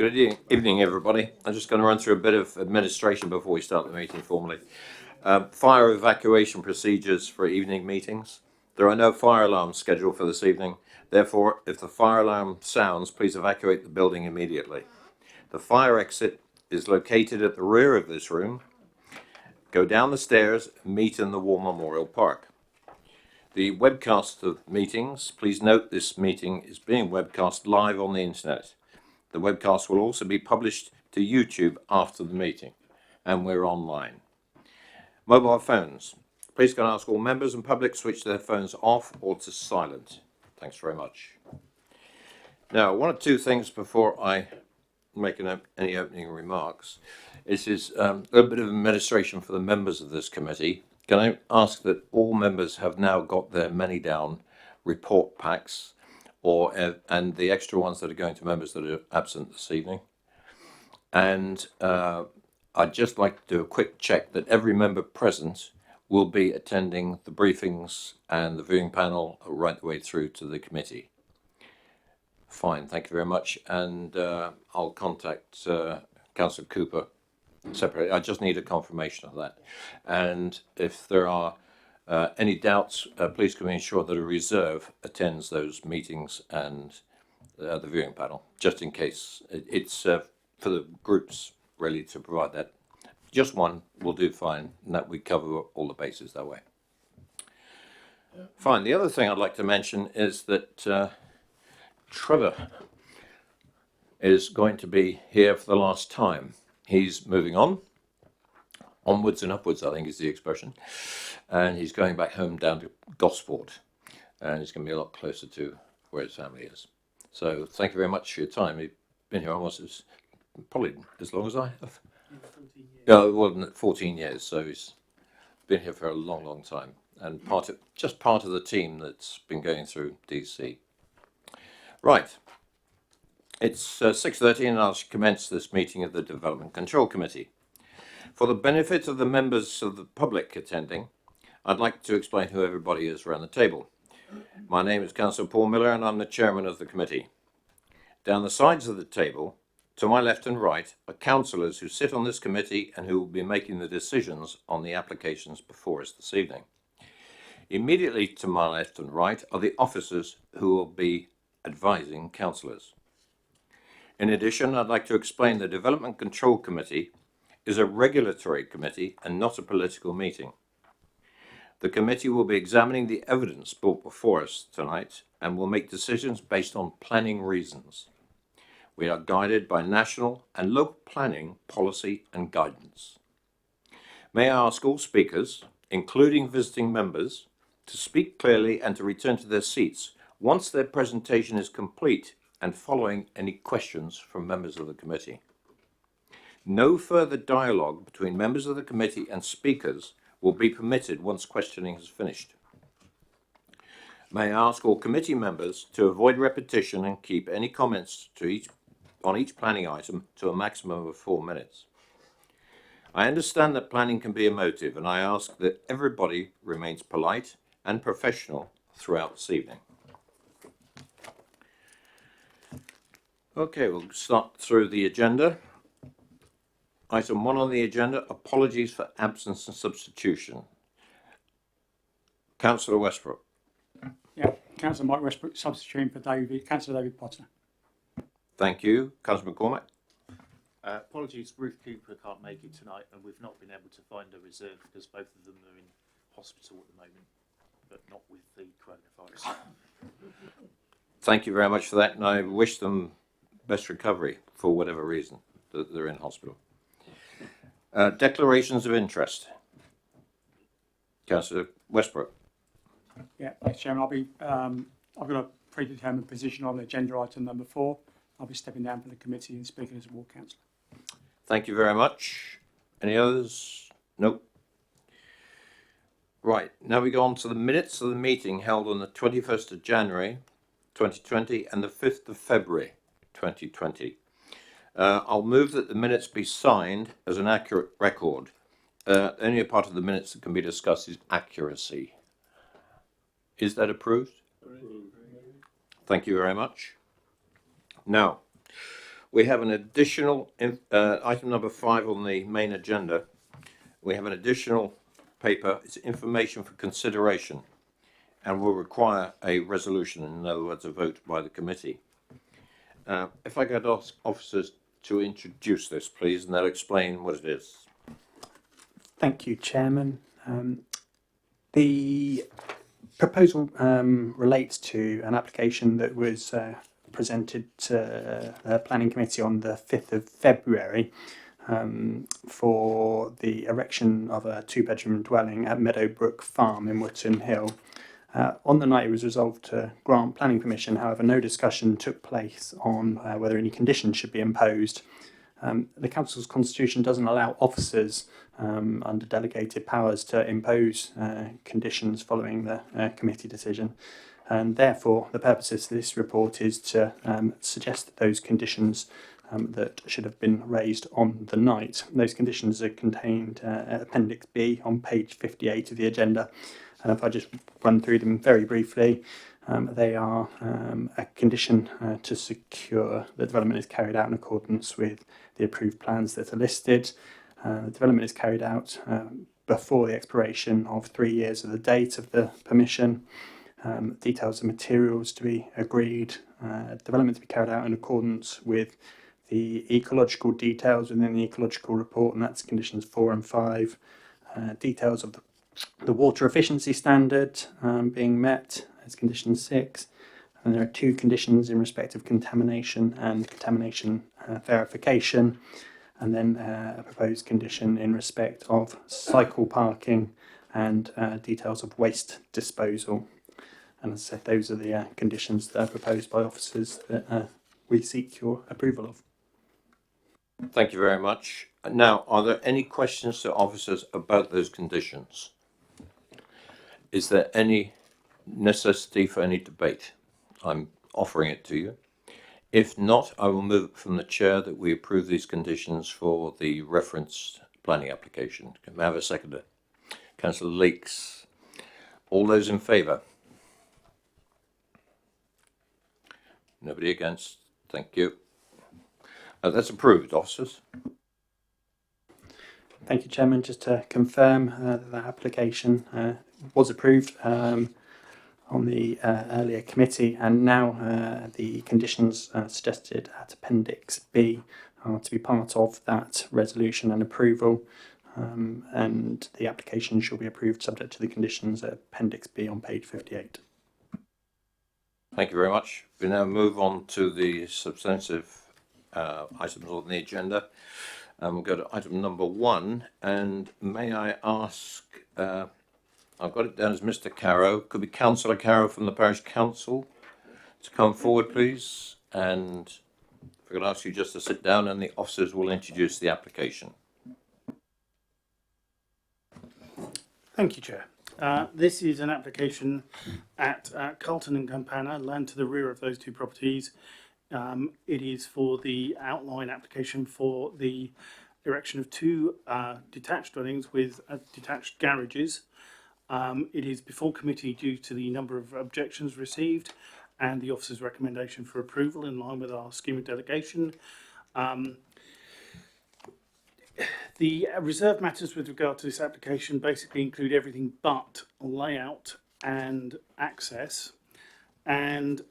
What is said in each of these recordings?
Good evening, everybody. I'm just going to run through a bit of administration before we start the meeting formally. Fire evacuation procedures for evening meetings. There are no fire alarms scheduled for this evening. Therefore, if the fire alarm sounds, please evacuate the building immediately. The fire exit is located at the rear of this room. Go down the stairs and meet in the War Memorial Park. The webcast of meetings, please note this meeting is being webcast live on the internet. The webcast will also be published to YouTube after the meeting, and we're online. Mobile phones. Please can I ask all members and public switch their phones off or to silent. Thanks very much. Now, one or two things before I make any opening remarks. This is a little bit of administration for the members of this committee. Can I ask that all members have now got their many-down report packs, and the extra ones that are going to members that are absent this evening? And I'd just like to do a quick check that every member present will be attending the briefings and the viewing panel right the way through to the committee. Fine, thank you very much. And I'll contact Councillor Cooper separately. I just need a confirmation of that. And if there are any doubts, please can we ensure that a reserve attends those meetings and the viewing panel, just in case. It's for the groups really to provide that. Just one will do fine, and that we cover all the bases that way. Fine. The other thing I'd like to mention is that Trevor is going to be here for the last time. He's moving on, onwards and upwards, I think is the expression, and he's going back home down to Gosport, and he's going to be a lot closer to where his family is. So thank you very much for your time. You've been here almost probably as long as I have. 14 years. Well, 14 years, so he's been here for a long, long time, and part of the team that's been going through DC. Right. It's 6:30 and I'll commence this meeting of the Development Control Committee. For the benefit of the members of the public attending, I'd like to explain who everybody is around the table. My name is Councillor Paul Miller and I'm the chairman of the committee. Down the sides of the table, to my left and right, are councillors who sit on this committee and who will be making the decisions on the applications before us this evening. Immediately to my left and right are the officers who will be advising councillors. In addition, I'd like to explain the Development Control Committee is a regulatory committee and not a political meeting. The committee will be examining the evidence brought before us tonight and will make decisions based on planning reasons. We are guided by national and local planning policy and guidance. May I ask all speakers, including visiting members, to speak clearly and to return to their seats once their presentation is complete and following any questions from members of the committee. No further dialogue between members of the committee and speakers will be permitted once questioning is finished. May I ask all committee members to avoid repetition and keep any comments on each planning item to a maximum of 4 minutes. I understand that planning can be emotive, and I ask that everybody remains polite and professional throughout this evening. Okay, we'll start through the agenda. Item 1 on the agenda, apologies for absence and substitution. Councillor Westbrook. Yeah, Councillor Mike Westbrook substituting for Councillor David Potter. Thank you. Councillor McCormack. Apologies, Ruth Cooper can't make it tonight, and we've not been able to find a reserve because both of them are in hospital at the moment, but not with the coronavirus. Thank you very much for that, and I wish them best recovery for whatever reason that they're in hospital. Declarations of interest. Councillor Westbrook. Yeah, thanks, Chairman. I've got a predetermined position on agenda item number 4. I'll be stepping down from the committee and speaking as a ward councillor. Thank you very much. Any others? Nope. Right, now we go on to the minutes of the meeting held on the 21st of January 2020 and the 5th of February 2020. I'll move that the minutes be signed as an accurate record. Only a part of the minutes that can be discussed is accuracy. Is that approved? Thank you very much. Now, We have an additional, item number 5 on the main agenda. We have an additional paper, it's information for consideration, and will require a resolution, in other words, a vote by the committee. If I could ask officers to introduce this, please, and they'll explain what it is. Thank you, Chairman. The proposal relates to an application that was presented to the Planning Committee on the 5th of February for the erection of a two-bedroom dwelling at Meadowbrook Farm in Wootton Hill. On the night it was resolved to grant planning permission, however, no discussion took place on whether any conditions should be imposed. The Council's constitution doesn't allow officers under delegated powers to impose conditions following the committee decision, and therefore the purpose of this report is to suggest that those conditions that should have been raised on the night. Those conditions are contained at Appendix B on page 58 of the agenda, and if I just run through them very briefly, they are a condition to secure that development is carried out in accordance with the approved plans that are listed. The development is carried out before the expiration of 3 years of the date of the permission. Details of materials to be agreed. Development to be carried out in accordance with the ecological details within the ecological report, and that's conditions 4 and 5. Details of the water efficiency standard being met as condition 6. And there are 2 conditions in respect of contamination and contamination verification, and then a proposed condition in respect of cycle parking and details of waste disposal. And as I said, those are the conditions that are proposed by officers that we seek your approval of. Thank you very much. Now, are there any questions to officers about those conditions? Is there any necessity for any debate? I'm offering it to you. If not, I will move from the chair that we approve these conditions for the referenced planning application. Can I have a seconder? Councillor Leeks. All those in favour? Nobody against? Thank you. That's approved, officers. Thank you, Chairman. Just to confirm that the application was approved on the earlier committee, and now the conditions suggested at Appendix B are to be part of that resolution and approval, and the application shall be approved subject to the conditions at Appendix B on page 58. Thank you very much. We now move on to the substantive items on the agenda. We'll go to item number 1, and may I ask, I've got it down as Mr. Carrow, could be Councillor Carrow from the Parish Council to come forward, please, and if I could ask you just to sit down and the officers will introduce the application. Thank you, Chair. This is an application at Carlton and Campana, land to the rear of those 2 properties. It is for the outline application for the erection of 2 detached dwellings with detached garages. It is before committee due to the number of objections received and the officer's recommendation for approval in line with our scheme of delegation. The reserved matters with regard to this application basically include everything but layout and access. And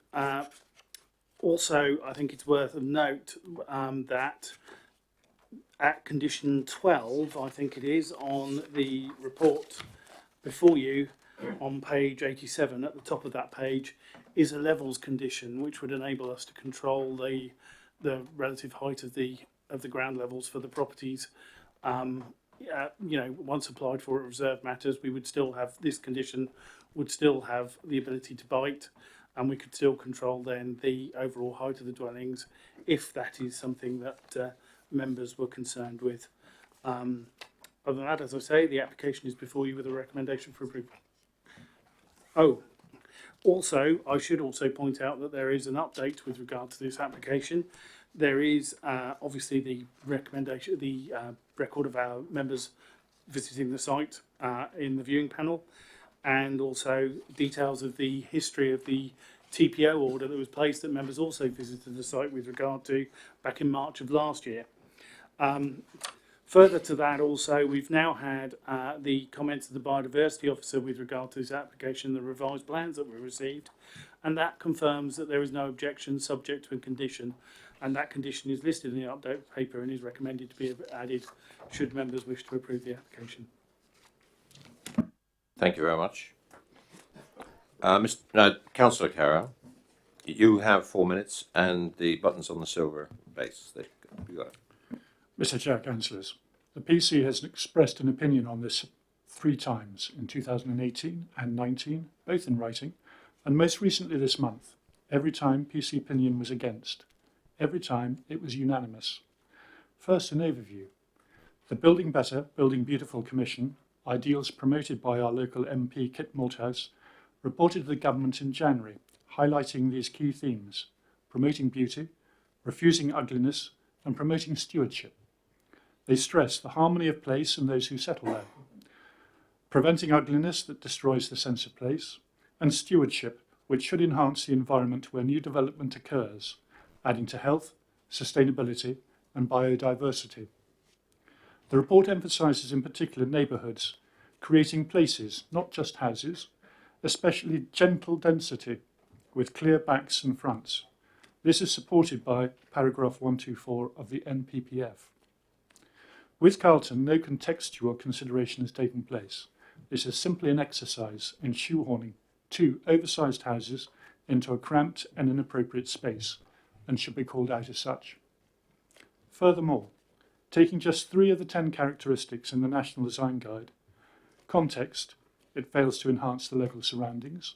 also, I think it's worth a note that at condition 12, I think it is, on the report before you, on page 87, at the top of that page, is a levels condition, which would enable us to control the relative height of the ground levels for the properties. Once applied for at reserved matters, we would still have this condition, would still have the ability to bite, and we could still control then the overall height of the dwellings if that is something that members were concerned with. Other than that, as I say, the application is before you with a recommendation for approval. Oh, also, I should also point out that there is an update with regard to this application. There is obviously the recommendation, the record of our members visiting the site in the viewing panel, and also details of the history of the TPO order that was placed that members also visited the site with regard to back in March of last year. Further to that also, we've now had the comments of the biodiversity officer with regard to this application, the revised plans that we received, and that confirms that there is no objection subject to a condition, and that condition is listed in the update paper and is recommended to be added should members wish to approve the application. Thank you very much. Councillor Carroll, you have 4 minutes and the button's on the silver base. There you go. Mr. Chair, Councillors, the PC has expressed an opinion on this 3 times in 2018 and 19, both in writing, and most recently this month. Every time PC opinion was against. Every time it was unanimous. First, an overview. The Building Better, Building Beautiful Commission, ideals promoted by our local MP Kit Malthouse, reported to the government in January, highlighting these key themes: promoting beauty, refusing ugliness, and promoting stewardship. They stress the harmony of place and those who settle there, preventing ugliness that destroys the sense of place, and stewardship, which should enhance the environment where new development occurs, adding to health, sustainability, and biodiversity. The report emphasises in particular neighbourhoods, creating places, not just houses, especially gentle density, with clear backs and fronts. This is supported by paragraph 124 of the NPPF. With Carlton, no contextual consideration has taken place. This is simply an exercise in shoehorning 2 oversized houses into a cramped and inappropriate space, and should be called out as such. Furthermore, taking just 3 of the 10 characteristics in the National Design Guide: context, it fails to enhance the local surroundings;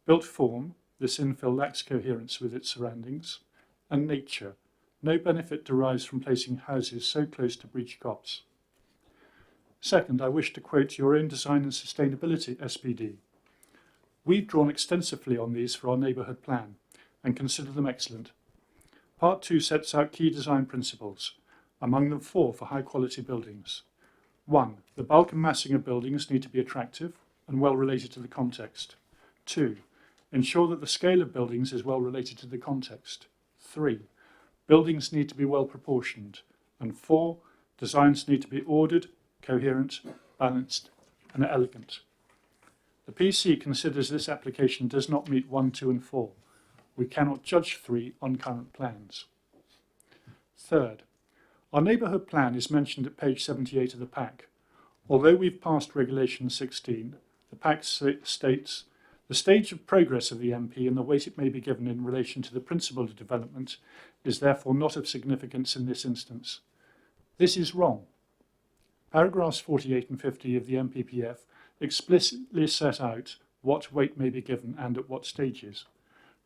built form, this infill lacks coherence with its surroundings; and nature, no benefit derives from placing houses so close to breach cops. Second, I wish to quote your own Design and Sustainability SPD. We've drawn extensively on these for our neighbourhood plan and consider them excellent. Part 2 sets out key design principles, among them 4 for high quality buildings. 1. The bulk and massing of buildings need to be attractive and well related to the context. 2. Ensure that the scale of buildings is well related to the context. 3. Buildings need to be well proportioned. And 4. Designs need to be ordered, coherent, balanced, and elegant. The PC considers this application does not meet 1, 2, and 4. We cannot judge 3 on current plans. Third, our neighbourhood plan is mentioned at page 78 of the pack. Although we've passed Regulation 16, the pack states, the stage of progress of the MP and the weight it may be given in relation to the principle of development is therefore not of significance in this instance. This is wrong. Paragraphs 48 and 50 of the NPPF explicitly set out what weight may be given and at what stages.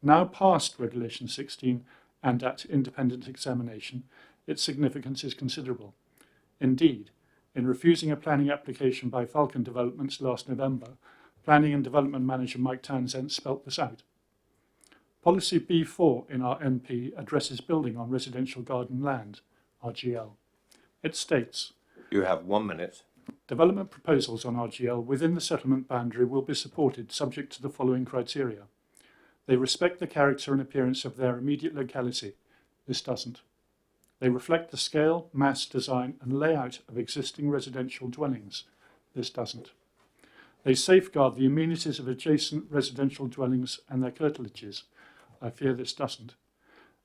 Now past Regulation 16 and at independent examination, its significance is considerable. Indeed, in refusing a planning application by Falcon Developments last November, Planning and Development Manager Mike Townsend spelt this out. Policy B4 in our MP addresses building on residential garden land, RGL. It states, You have 1 minute. development proposals on RGL within the settlement boundary will be supported subject to the following criteria. They respect the character and appearance of their immediate locality. This doesn't. They reflect the scale, mass, design, and layout of existing residential dwellings. This doesn't. They safeguard the amenities of adjacent residential dwellings and their curtilages. I fear this doesn't.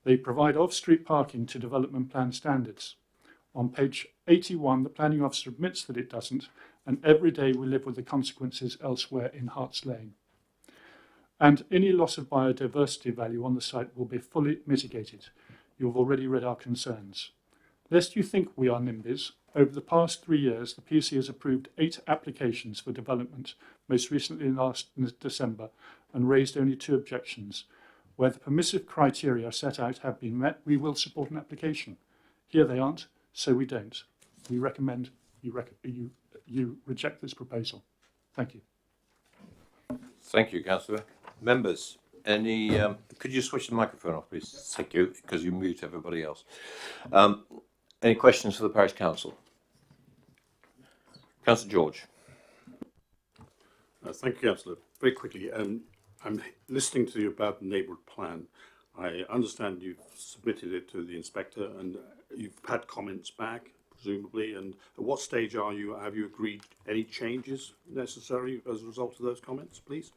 They provide off-street parking to development plan standards. On page 81, the planning officer admits that it doesn't, and every day we live with the consequences elsewhere in Harts Lane. And any loss of biodiversity value on the site will be fully mitigated. You have already read our concerns. Lest you think we are NIMBYs, over the past 3 years, the PC has approved 8 applications for development, most recently last December, and raised only 2 objections. Where the permissive criteria set out have been met, we will support an application. Here they aren't, so we don't. We recommend you reject this proposal. Thank you. Thank you, Councillor. Members, any? Could you switch the microphone off, please? Thank you, because you mute everybody else. Any questions for the Parish Council? Councillor George. Thank you, Councillor. Very quickly, I'm listening to you about the neighbourhood plan. I understand you've submitted it to the inspector and you've had comments back, presumably. And at what stage are you? Have you agreed any changes necessary as a result of those comments, please?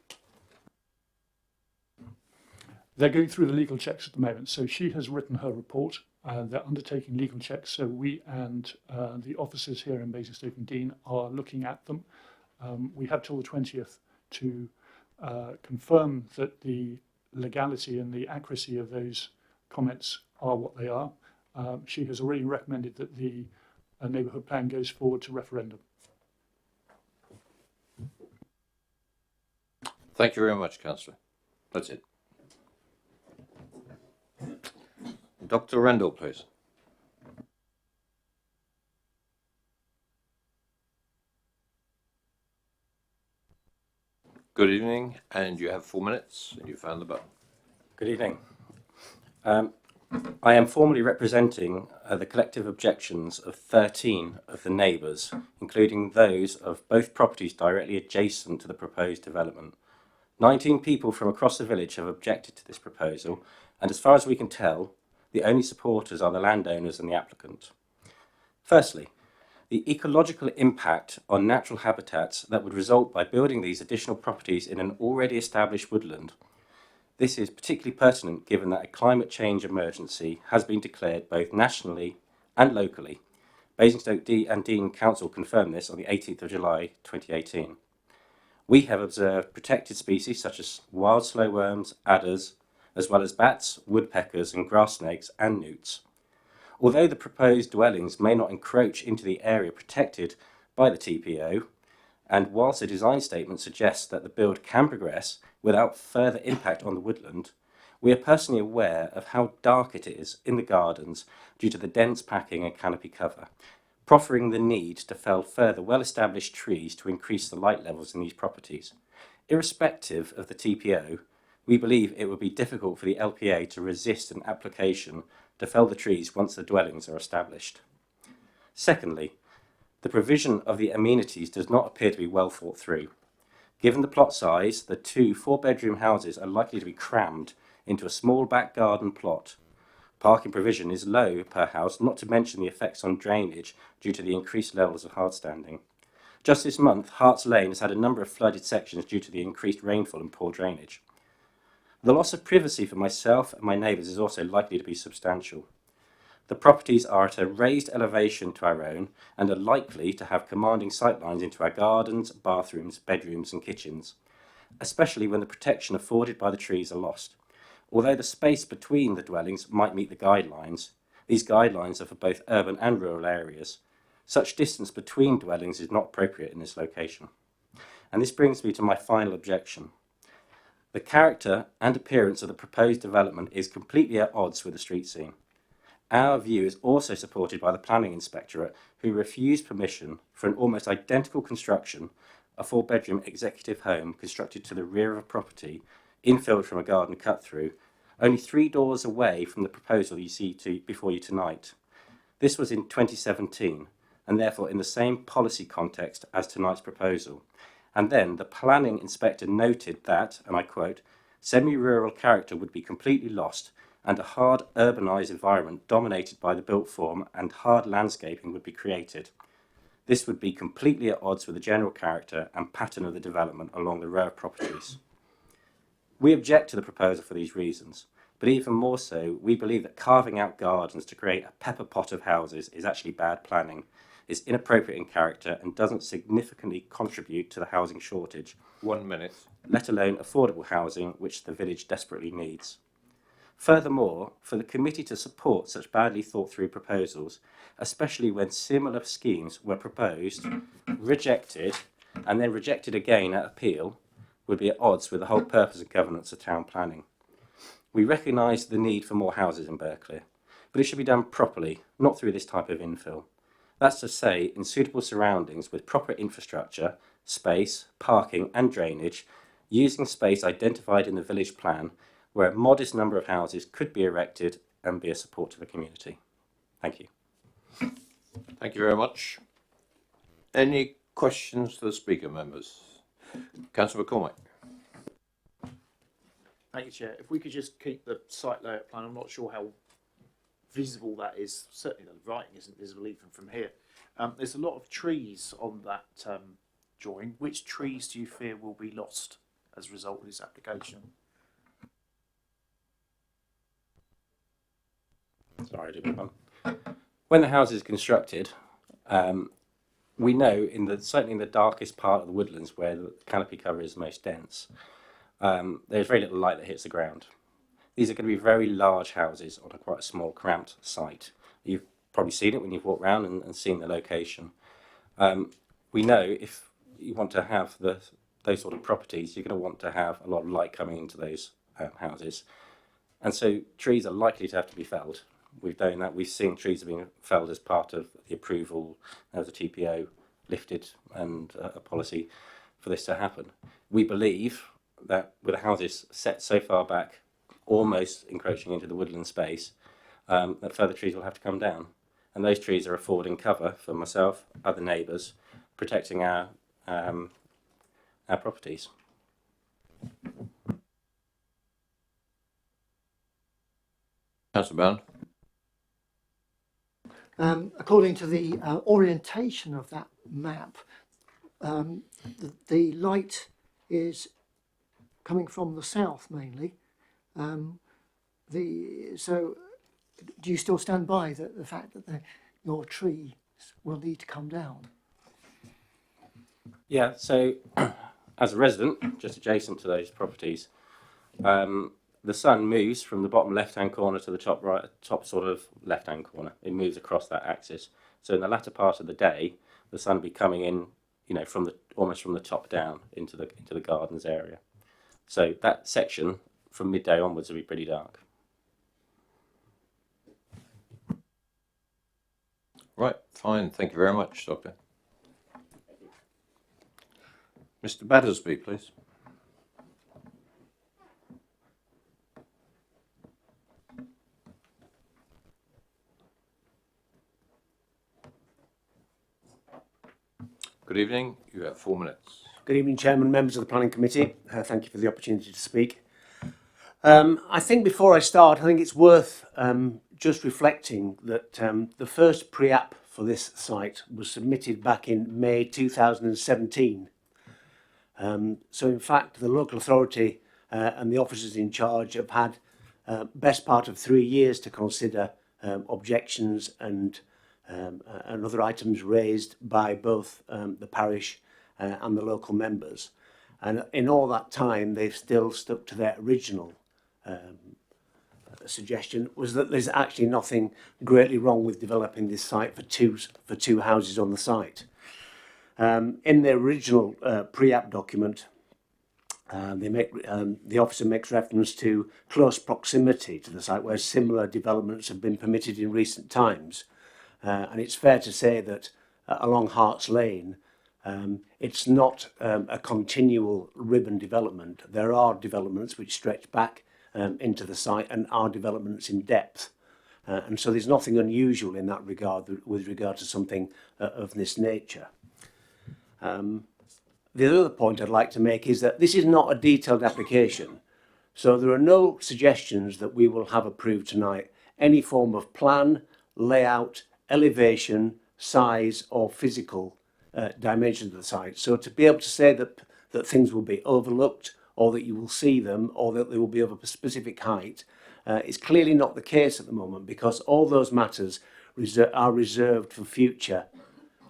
They're going through the legal checks at the moment. So she has written her report. They're undertaking legal checks. So we and the officers here in Basingstoke and Dean are looking at them. We have till the 20th to confirm that the legality and the accuracy of those comments are what they are. She has already recommended that the neighbourhood plan goes forward to referendum. Thank you very much, Councillor. That's it. Dr. Rendell, please. Good evening, and you have 4 minutes, and you found the button. Good evening. I am formally representing the collective objections of 13 of the neighbours, including those of both properties directly adjacent to the proposed development. 19 people from across the village have objected to this proposal, and as far as we can tell, the only supporters are the landowners and the applicant. Firstly, the ecological impact on natural habitats that would result by building these additional properties in an already established woodland. This is particularly pertinent given that a climate change emergency has been declared both nationally and locally. Basingstoke and Dean Council confirmed this on the 18th of July 2018. We have observed protected species such as wild slowworms, adders, as well as bats, woodpeckers and grass snakes and newts. Although the proposed dwellings may not encroach into the area protected by the TPO, and whilst the design statement suggests that the build can progress without further impact on the woodland, we are personally aware of how dark it is in the gardens due to the dense packing and canopy cover, proffering the need to fell further well-established trees to increase the light levels in these properties. Irrespective of the TPO, we believe it would be difficult for the LPA to resist an application to fell the trees once the dwellings are established. Secondly, the provision of the amenities does not appear to be well thought through. Given the plot size, the 2 4-bedroom houses are likely to be crammed into a small back garden plot. Parking provision is low per house, not to mention the effects on drainage due to the increased levels of hardstanding. Just this month, Harts Lane has had a number of flooded sections due to the increased rainfall and poor drainage. The loss of privacy for myself and my neighbours is also likely to be substantial. The properties are at a raised elevation to our own and are likely to have commanding sightlines into our gardens, bathrooms, bedrooms and kitchens, especially when the protection afforded by the trees are lost. Although the space between the dwellings might meet the guidelines, these guidelines are for both urban and rural areas. Such distance between dwellings is not appropriate in this location. And this brings me to my final objection. The character and appearance of the proposed development is completely at odds with the street scene. Our view is also supported by the Planning Inspectorate, who refused permission for an almost identical construction, a 4-bedroom executive home constructed to the rear of a property, infilled from a garden cut through, only 3 doors away from the proposal you see before you tonight. This was in 2017, and therefore in the same policy context as tonight's proposal. And then the planning inspector noted that, and I quote, semi-rural character would be completely lost and a hard urbanised environment dominated by the built form and hard landscaping would be created. This would be completely at odds with the general character and pattern of the development along the row of properties. We object to the proposal for these reasons, but even more so, we believe that carving out gardens to create a pepper pot of houses is actually bad planning, is inappropriate in character and doesn't significantly contribute to the housing shortage. 1 minute. Let alone affordable housing, which the village desperately needs. Furthermore, for the committee to support such badly thought through proposals, especially when similar schemes were proposed, rejected, and then rejected again at appeal, would be at odds with the whole purpose and governance of town planning. We recognise the need for more houses in Berkeley, but it should be done properly, not through this type of infill. That's to say, in suitable surroundings with proper infrastructure, space, parking and drainage, using space identified in the village plan where a modest number of houses could be erected and be a support to the community. Thank you. Thank you very much. Any questions to the speaker, members? Councillor McCormick. Thank you, Chair. If we could just keep the site layout plan, I'm not sure how visible that is. Certainly the writing isn't visible even from here. There's a lot of trees on that drawing. Which trees do you fear will be lost as a result of this application? Sorry, I didn't want. When the house is constructed, we know certainly in the darkest part of the woodlands where the canopy cover is most dense, there's very little light that hits the ground. These are going to be very large houses on quite a small, cramped site. You've probably seen it when you've walked around and seen the location. We know if you want to have those sort of properties, you're going to want to have a lot of light coming into those houses. And so trees are likely to have to be felled. We've done that. We've seen trees being felled as part of the approval. There was a TPO lifted and a policy for this to happen. We believe that with the houses set so far back, almost encroaching into the woodland space, that further trees will have to come down. And those trees are affording cover for myself, other neighbours, protecting our properties. Councillor Bound. According to the orientation of that map, the light is coming from the south mainly. So, do you still stand by the fact that your trees will need to come down? Yeah, so as a resident, just adjacent to those properties, the sun moves from the bottom left-hand corner to the top sort of left-hand corner. It moves across that axis. So in the latter part of the day, the sun will be coming in, almost from the top down into the gardens area. So that section from midday onwards will be pretty dark. Right, fine. Thank you very much, Doctor. Mr. Battersby, please. Good evening. You have 4 minutes. Good evening, Chairman, members of the Planning Committee. Thank you for the opportunity to speak. I think before I start, I think it's worth just reflecting that the first pre-app for this site was submitted back in May 2017. So in fact, the local authority and the officers in charge have had best part of 3 years to consider objections and other items raised by both the parish and the local members. And in all that time, they've still stuck to their original suggestion, was that there's actually nothing greatly wrong with developing this site for two houses on the site. In the original pre-app document, the officer makes reference to close proximity to the site where similar developments have been permitted in recent times. And it's fair to say that along Harts Lane, it's not a continual ribbon development. There are developments which stretch back into the site and are developments in depth. And so there's nothing unusual in that regard with regard to something of this nature. The other point I'd like to make is that this is not a detailed application. So there are no suggestions that we will have approved tonight, any form of plan, layout, elevation, size or physical dimensions of the site. So to be able to say that things will be overlooked or that you will see them or that they will be of a specific height is clearly not the case at the moment, because all those matters are reserved for future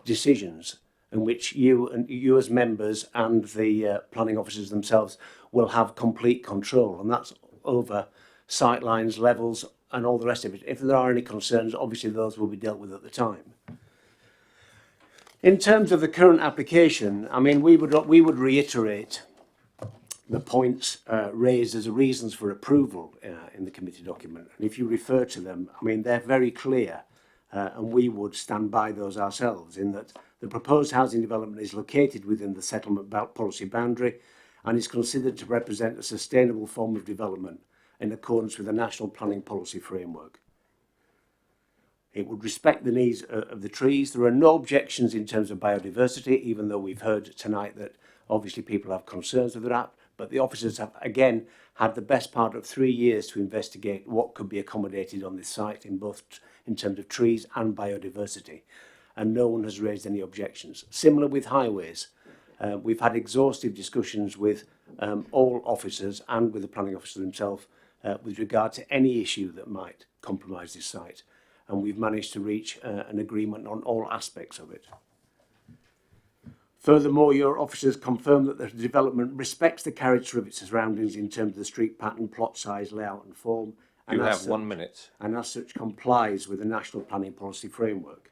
decisions in which you as members and the planning officers themselves will have complete control, and that's over sight lines, levels and all the rest of it. If there are any concerns, obviously those will be dealt with at the time. In terms of the current application, I mean, we would reiterate the points raised as reasons for approval in the committee document. And if you refer to them, I mean, they're very clear, and we would stand by those ourselves, in that the proposed housing development is located within the settlement policy boundary and is considered to represent a sustainable form of development in accordance with the National Planning Policy Framework. It would respect the needs of the trees. There are no objections in terms of biodiversity, even though we've heard tonight that obviously people have concerns with that. But the officers have again had the best part of 3 years to investigate what could be accommodated on this site in terms of trees and biodiversity, and no one has raised any objections. Similar with highways, we've had exhaustive discussions with all officers and with the planning officer himself with regard to any issue that might compromise this site, and we've managed to reach an agreement on all aspects of it. Furthermore, your officers confirm that the development respects the character of its surroundings in terms of the street pattern, plot size, layout and form. You have 1 minute. And as such complies with the National Planning Policy Framework.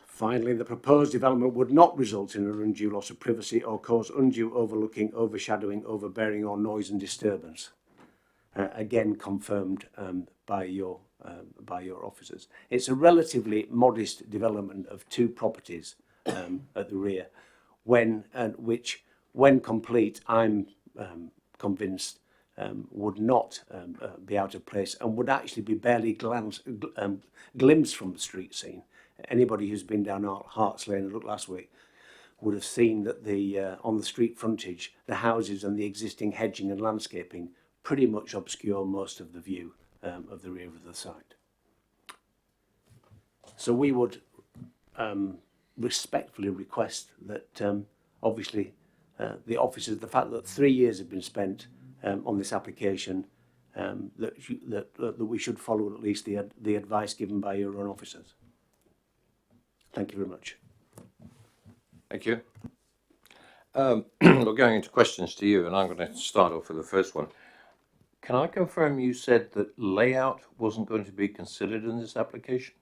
Finally, the proposed development would not result in an undue loss of privacy or cause undue overlooking, overshadowing, overbearing or noise and disturbance. Again confirmed by your officers. It's a relatively modest development of 2 properties at the rear, which, when complete, I'm convinced would not be out of place and would actually be barely glimpsed from the street scene. Anybody who's been down Harts Lane and looked last week would have seen that on the street frontage, the houses and the existing hedging and landscaping pretty much obscure most of the view of the rear of the site. So we would respectfully request that obviously the officers, the fact that 3 years have been spent on this application, that we should follow at least the advice given by your own officers. Thank you very much. Thank you. We're going into questions to you, and I'm going to start off with the first one. Can I confirm you said that layout wasn't going to be considered in this application?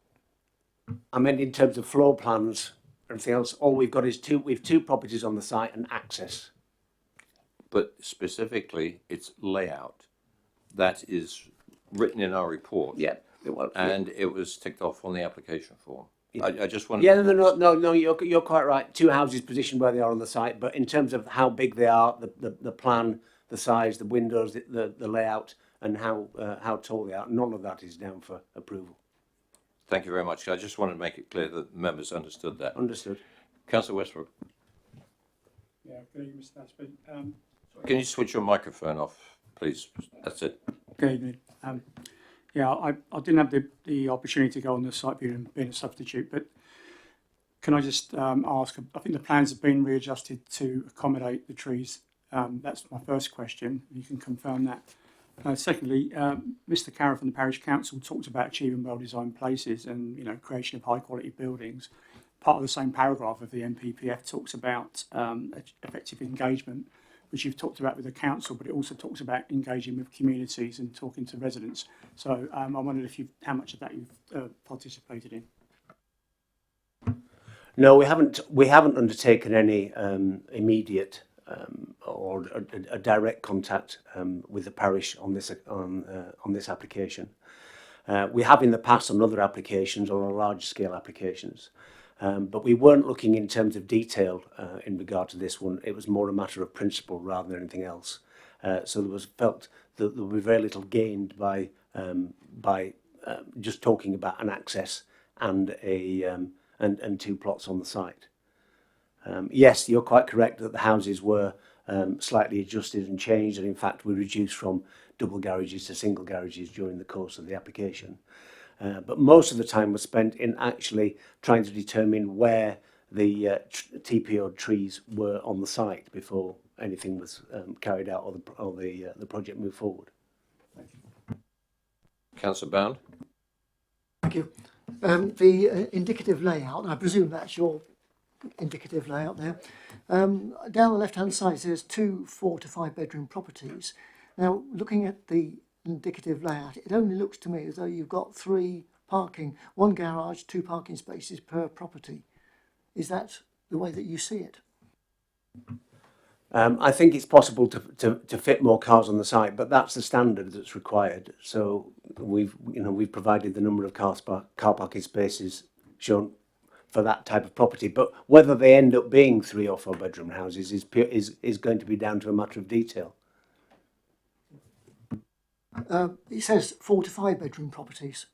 I meant in terms of floor plans, everything else, all we've got is we've 2 properties on the site and access. But specifically, it's layout. That is written in our report. Yeah. And it was ticked off on the application form. Yeah. I just wanted. Yeah, no, you're quite right. 2 houses positioned where they are on the site, but in terms of how big they are, the plan, the size, the windows, the layout, and how tall they are, none of that is down for approval. Thank you very much. I just wanted to make it clear that members understood that. Understood. Councillor Westbrook, Yeah, good evening, Mr. Ashby. can you switch your microphone off, please? That's it. Good evening. Yeah, I didn't have the opportunity to go on the site being a substitute, but can I just ask, I think the plans have been readjusted to accommodate the trees. That's my first question. You can confirm that. Secondly, Mr. Carroll from the Parish Council talked about achieving well-designed places and, you know, creation of high-quality buildings. Part of the same paragraph of the NPPF talks about effective engagement, which you've talked about with the council, but it also talks about engaging with communities and talking to residents. So I wondered how much of that you've participated in. No, we haven't undertaken any immediate or a direct contact with the parish on this application. We have in the past on other applications or on large scale applications, but we weren't looking in terms of detail in regard to this one. It was more a matter of principle rather than anything else. So there was felt that there would be very little gained by just talking about an access and and 2 plots on the site. Yes, you're quite correct that the houses were slightly adjusted and changed, and in fact we reduced from double garages to single garages during the course of the application. But most of the time was spent in actually trying to determine where the TPO trees were on the site before anything was carried out or the project moved forward. Councillor Bound. Thank you. The indicative layout, I presume that's your indicative layout there. Down the left-hand side says 2 4 to 5 bedroom properties. Now, looking at the indicative layout, it only looks to me as though you've got 3 parking, 1 garage, 2 parking spaces per property. Is that the way that you see it? I think it's possible to fit more cars on the site, but that's the standard that's required. So we've provided the number of car parking spaces shown for that type of property. But whether they end up being 3 or 4 bedroom houses is going to be down to a matter of detail. It says 4 to 5 bedroom properties.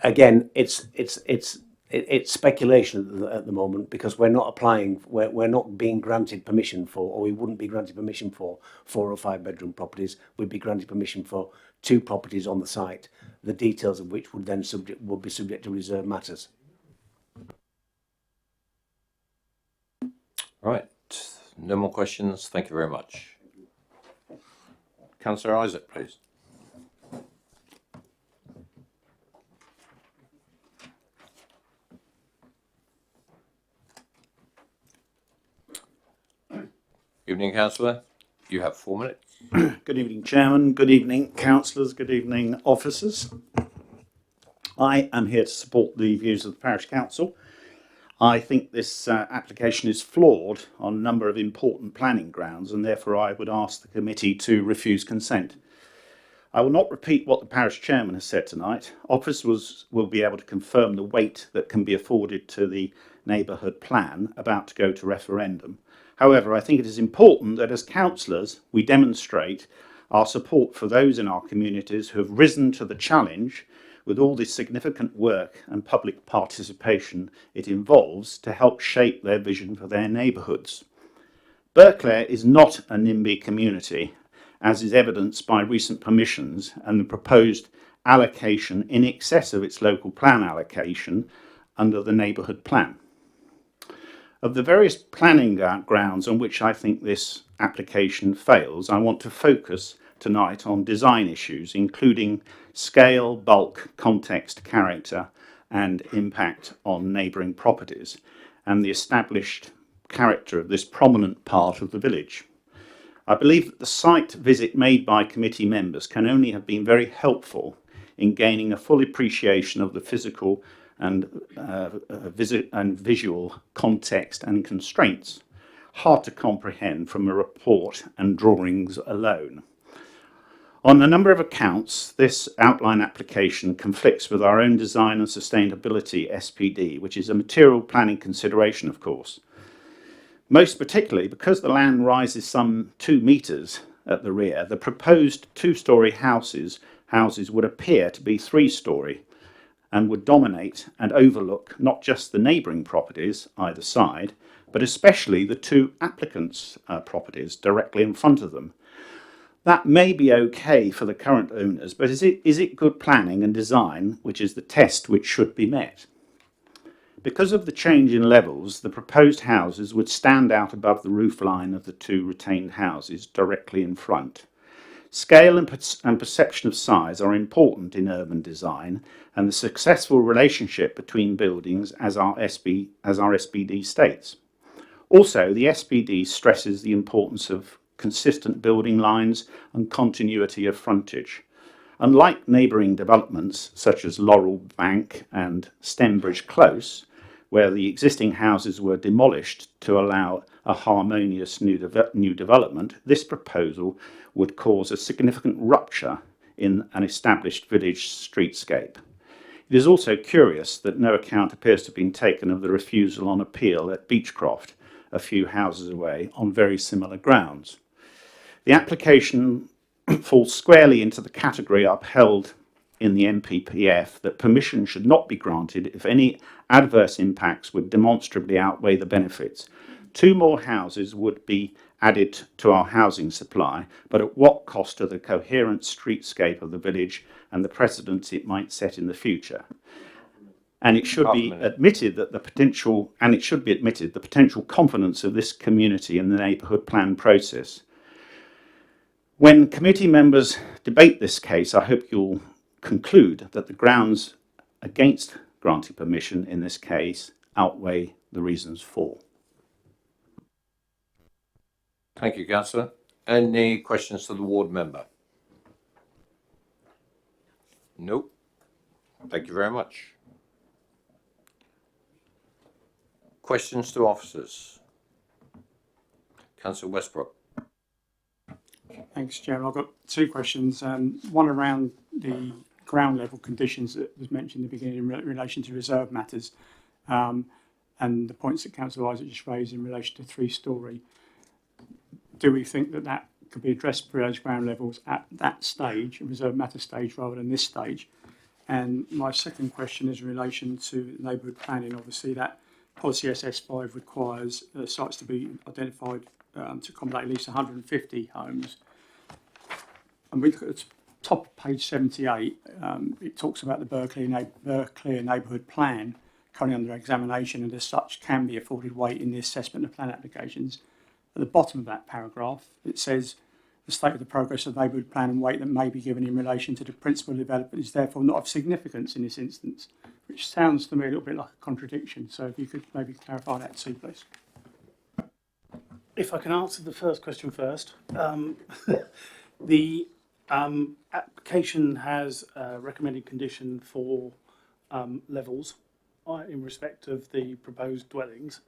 Again, it's it's speculation at the moment because we're not applying, we're not being granted permission for, or we wouldn't be granted permission for 4 or 5 bedroom properties. We'd be granted permission for 2 properties on the site, the details of which would then would be subject to reserve matters. Right. No more questions. Thank you very much. Councillor Isaac, please. Evening, Councillor. You have 4 minutes. Good evening, Chairman. Good evening, councillors. Good evening, officers. I am here to support the views of the Parish Council. I think this application is flawed on a number of important planning grounds, and therefore I would ask the committee to refuse consent. I will not repeat what the Parish Chairman has said tonight. Officers will be able to confirm the weight that can be afforded to the neighbourhood plan about to go to referendum. However, I think it is important that as councillors we demonstrate our support for those in our communities who have risen to the challenge with all this significant work and public participation it involves to help shape their vision for their neighbourhoods. Birkleigh is not a NIMBY community, as is evidenced by recent permissions and the proposed allocation in excess of its local plan allocation under the neighbourhood plan. Of the various planning grounds on which I think this application fails, I want to focus tonight on design issues, including scale, bulk, context, character, and impact on neighbouring properties, and the established character of this prominent part of the village. I believe that the site visit made by committee members can only have been very helpful in gaining a full appreciation of the physical and visual context and constraints, hard to comprehend from a report and drawings alone. On a number of accounts, this outline application conflicts with our own design and sustainability SPD, which is a material planning consideration, of course. Most particularly because the land rises some 2 metres at the rear, the proposed 2-storey houses would appear to be 3-storey and would dominate and overlook not just the neighbouring properties either side, but especially the 2 applicants' properties directly in front of them. That may be okay for the current owners, but is it good planning and design, which is the test which should be met? Because of the change in levels, the proposed houses would stand out above the roof line of the 2 retained houses directly in front. Scale and perception of size are important in urban design, and the successful relationship between buildings as our SPD states. Also, the SPD stresses the importance of consistent building lines and continuity of frontage. Unlike neighbouring developments such as Laurel Bank and Stembridge Close, where the existing houses were demolished to allow a harmonious new development, this proposal would cause a significant rupture in an established village streetscape. It is also curious that no account appears to have been taken of the refusal on appeal at Beechcroft, a few houses away, on very similar grounds. The application falls squarely into the category upheld in the MPPF that permission should not be granted if any adverse impacts would demonstrably outweigh the benefits. 2 more houses would be added to our housing supply, but at what cost to the coherent streetscape of the village and the precedents it might set in the future? And it should be admitted that the potential confidence of this community in the neighbourhood plan process. When committee members debate this case, I hope you'll conclude that the grounds against granting permission in this case outweigh the reasons for. Thank you, Councillor. Any questions to the ward member? Nope. Thank you very much. Questions to officers? Councillor Westbrook. Thanks, Chair. I've got 2 questions. One around the ground level conditions that was mentioned in the beginning in relation to reserve matters, and the points that Councillor Isaac just raised in relation to 3-storey. Do we think that that could be addressed for those ground levels at that stage, a reserve matter stage, rather than this stage? And my second question is in relation to neighbourhood planning. Obviously, that policy SS5 requires sites to be identified to accommodate at least 150 homes. And we look at the top of page 78, it talks about the Berkeley Neighbourhood Plan currently under examination, and as such can be afforded weight in the assessment of plan applications. At the bottom of that paragraph, it says the state of the progress of the neighbourhood plan and weight that may be given in relation to the principal development is therefore not of significance in this instance, which sounds to me a little bit like a contradiction. So if you could maybe clarify that too, please. If I can answer the first question first, the application has a recommended condition for levels in respect of the proposed dwellings.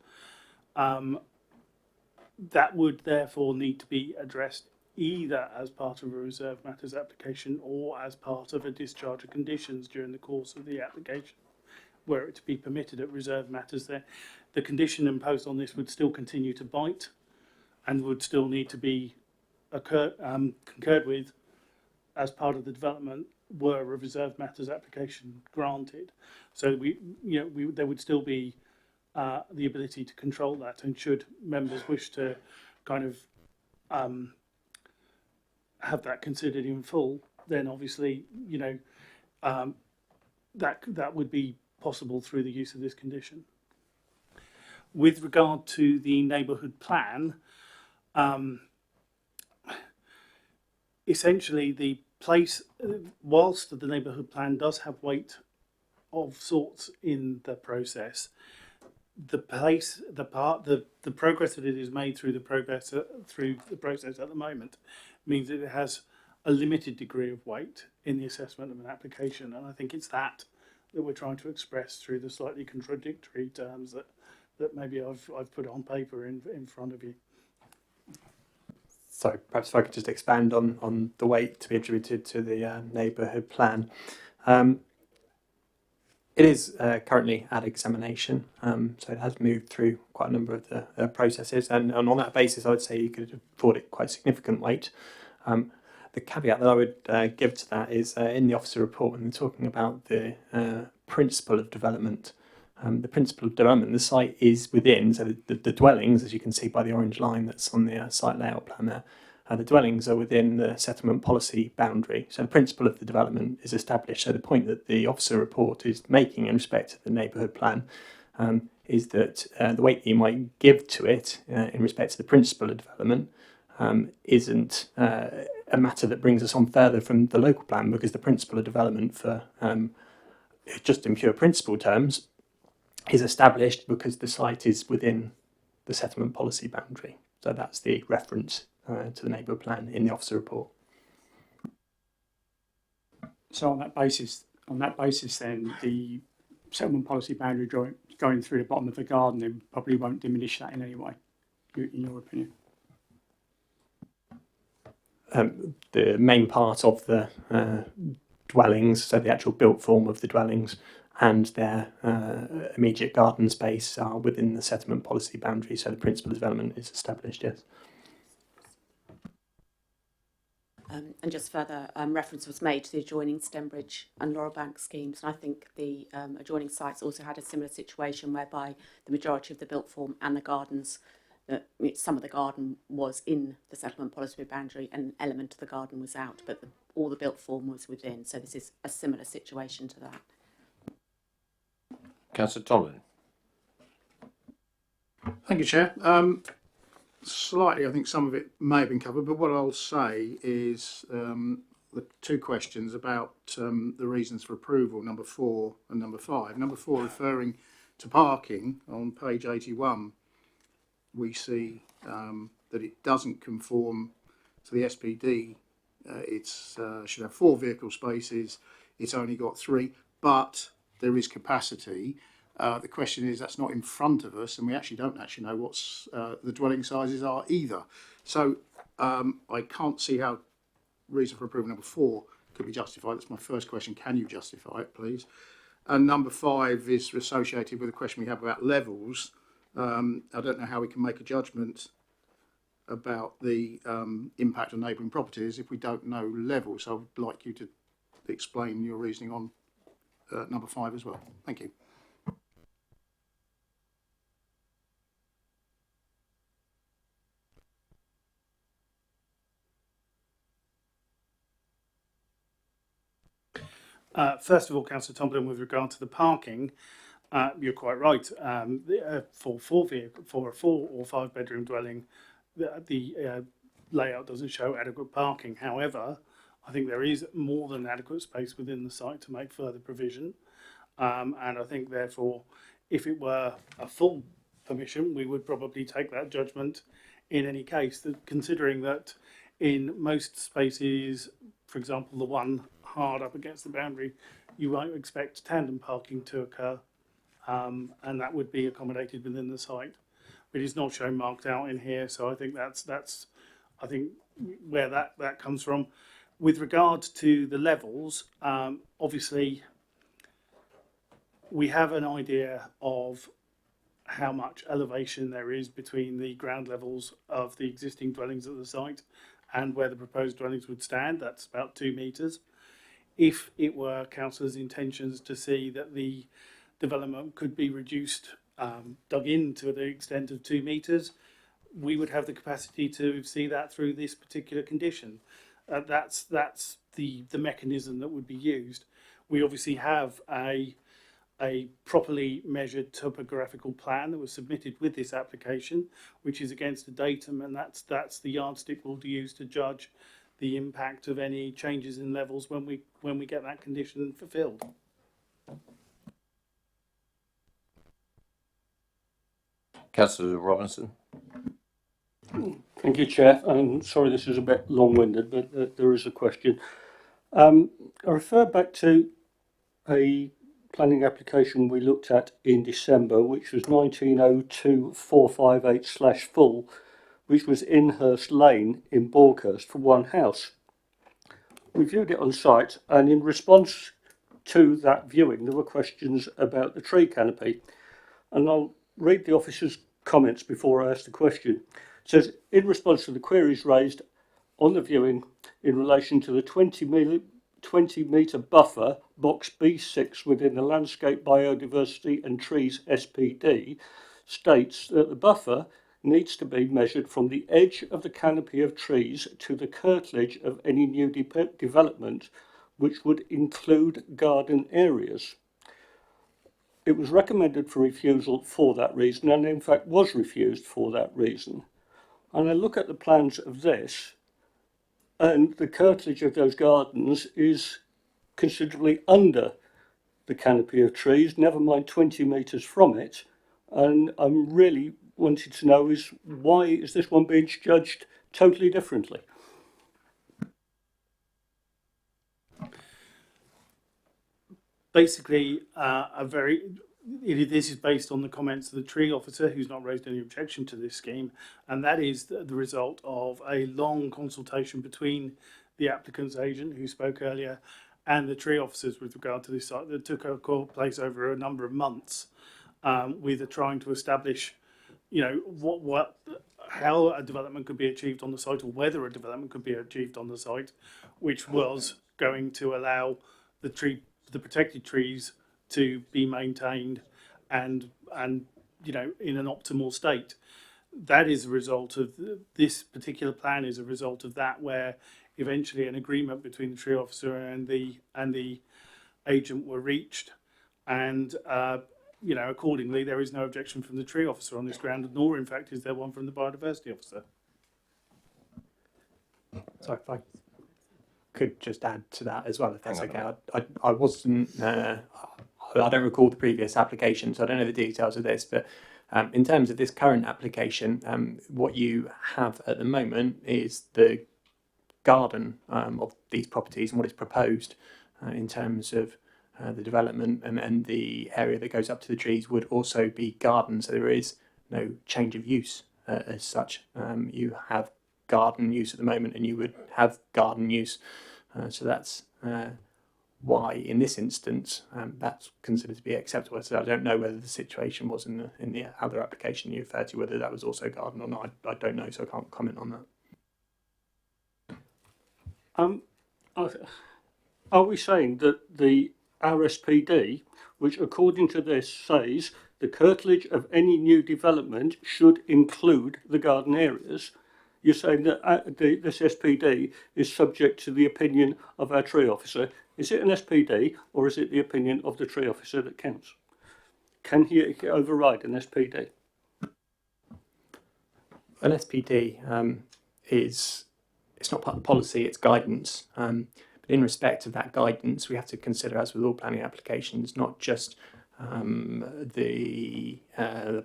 That would therefore need to be addressed either as part of a reserved matters application or as part of a discharge of conditions during the course of the application. Were it to be permitted at reserved matters, there, the condition imposed on this would still continue to bite and would still need to be concurred with as part of the development were a reserved matters application granted. So there would still be the ability to control that, and should members wish to kind of have that considered in full, then obviously that would be possible through the use of this condition. With regard to the neighbourhood plan, essentially the place, whilst the neighbourhood plan does have weight of sorts in the process, the progress that it is made through the process at the moment means that it has a limited degree of weight in the assessment of an application, and I think it's that we're trying to express through the slightly contradictory terms that maybe I've put on paper in front of you. So perhaps if I could just expand on the weight to be attributed to the neighbourhood plan. It is currently at examination, so it has moved through quite a number of the processes, and on that basis I would say you could afford it quite significant weight. The caveat that I would give to that is in the officer report, when they're talking about the principle of development, the site is within, so the dwellings, as you can see by the orange line that's on the site layout plan there, the dwellings are within the settlement policy boundary. So the principle of the development is established. So the point that the officer report is making in respect to the neighbourhood plan is that the weight that you might give to it in respect to the principle of development isn't a matter that brings us on further from the local plan, because the principle of development, for just in pure principle terms, is established because the site is within the settlement policy boundary. So that's the reference to the neighbourhood plan in the officer report. So on that basis, then the settlement policy boundary going through the bottom of the garden then probably won't diminish that in any way, in your opinion. The main part of the dwellings, so the actual built form of the dwellings and their immediate garden space, are within the settlement policy boundary, so the principle of development is established, yes. And just further, reference was made to the adjoining Stenbridge and Laurel Bank schemes, and I think the adjoining sites also had a similar situation whereby the majority of the built form and the gardens, some of the garden was in the settlement policy boundary and an element of the garden was out, but all the built form was within, so this is a similar situation to that. Councillor Tomlin. Thank you, Chair. Slightly, I think some of it may have been covered, but what I'll say is the two questions about the reasons for approval, number 4 and number 5. Number 4 referring to parking on page 81, we see that it doesn't conform to the SPD. It should have 4 vehicle spaces. It's only got 3, but there is capacity. The question is, that's not in front of us, and we actually don't know what the dwelling sizes are either. So I can't see how reason for approval number 4 could be justified. That's my first question. Can you justify it, please? And number 5 is associated with the question we have about levels. I don't know how we can make a judgment about the impact on neighbouring properties if we don't know levels. So I'd like you to explain your reasoning on number 5 as well. Thank you. First of all, Councillor Tomlin, with regard to the parking, you're quite right. For a 4 or 5 bedroom dwelling, the layout doesn't show adequate parking. However, I think there is more than adequate space within the site to make further provision. And I think, therefore, if it were a full permission, we would probably take that judgment in any case, considering that in most spaces, for example, the one hard up against the boundary, you won't expect tandem parking to occur, and that would be accommodated within the site. But it's not shown marked out in here, so I think that's I think where that comes from. With regard to the levels, obviously we have an idea of how much elevation there is between the ground levels of the existing dwellings at the site and where the proposed dwellings would stand. That's about 2 metres. If it were councillors' intentions to see that the development could be reduced, dug in to the extent of 2 metres, we would have the capacity to see that through this particular condition. That's the mechanism that would be used. We obviously have a properly measured topographical plan that was submitted with this application, which is against the datum, and that's the yardstick we'll use to judge the impact of any changes in levels when we get that condition fulfilled. Councillor Robinson. Thank you, Chair. I'm sorry this is a bit long-winded, but there is a question. I refer back to a planning application we looked at in December, which was 1902-458/full, which was Inhurst Lane in Borkhurst for one house. We viewed it on site, and in response to that viewing, there were questions about the tree canopy. And I'll read the officer's comments before I ask the question. It says, in response to the queries raised on the viewing in relation to the 20 metre buffer, box B6 within the Landscape Biodiversity and Trees SPD, states that the buffer needs to be measured from the edge of the canopy of trees to the curtilage of any new development, which would include garden areas. It was recommended for refusal for that reason, and in fact was refused for that reason. And I look at the plans of this, and the curtilage of those gardens is considerably under the canopy of trees, never mind 20 metres from it. And I'm really wanting to know is why is this one being judged totally differently? Basically, this is based on the comments of the tree officer, who's not raised any objection to this scheme, and that is the result of a long consultation between the applicant's agent, who spoke earlier, and the tree officers with regard to this site that took place over a number of months, with trying to establish, how a development could be achieved on the site, or whether a development could be achieved on the site, which was going to allow the protected trees to be maintained and in an optimal state. That is a result of this particular plan is a result of that, where eventually an agreement between the tree officer and the agent were reached, and accordingly there is no objection from the tree officer on this ground, nor in fact is there one from the biodiversity officer. So if I could just add to that as well, if that's okay. I wasn't, I don't recall the previous application, so I don't know the details of this, but in terms of this current application, what you have at the moment is the garden of these properties, and what is proposed in terms of the development and the area that goes up to the trees would also be garden, so there is no change of use as such. You have garden use at the moment, and you would have garden use, so that's why in this instance that's considered to be acceptable. So I don't know whether the situation was in the other application you referred to, whether that was also garden or not. I don't know, so I can't comment on that. Are we saying that the our SPD, which according to this says the curtilage of any new development should include the garden areas. You're saying that this SPD is subject to the opinion of our tree officer. Is it an SPD or is it the opinion of the tree officer that counts? Can he override an SPD? An SPD it's not part of the policy, it's guidance. But in respect of that guidance, we have to consider, as with all planning applications, not just the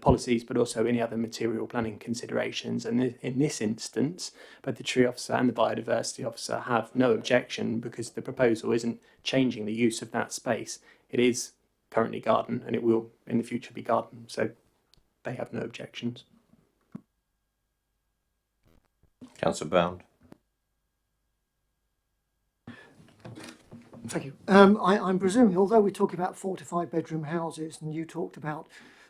policies, but also any other material planning considerations. And in this instance, both the tree officer and the biodiversity officer have no objection because the proposal isn't changing the use of that space. It is currently garden and it will in the future be garden. So they have no objections. Councillor Bound. Thank you. I'm presuming, although we're talking about 4 to 5 bedroom houses and you talked about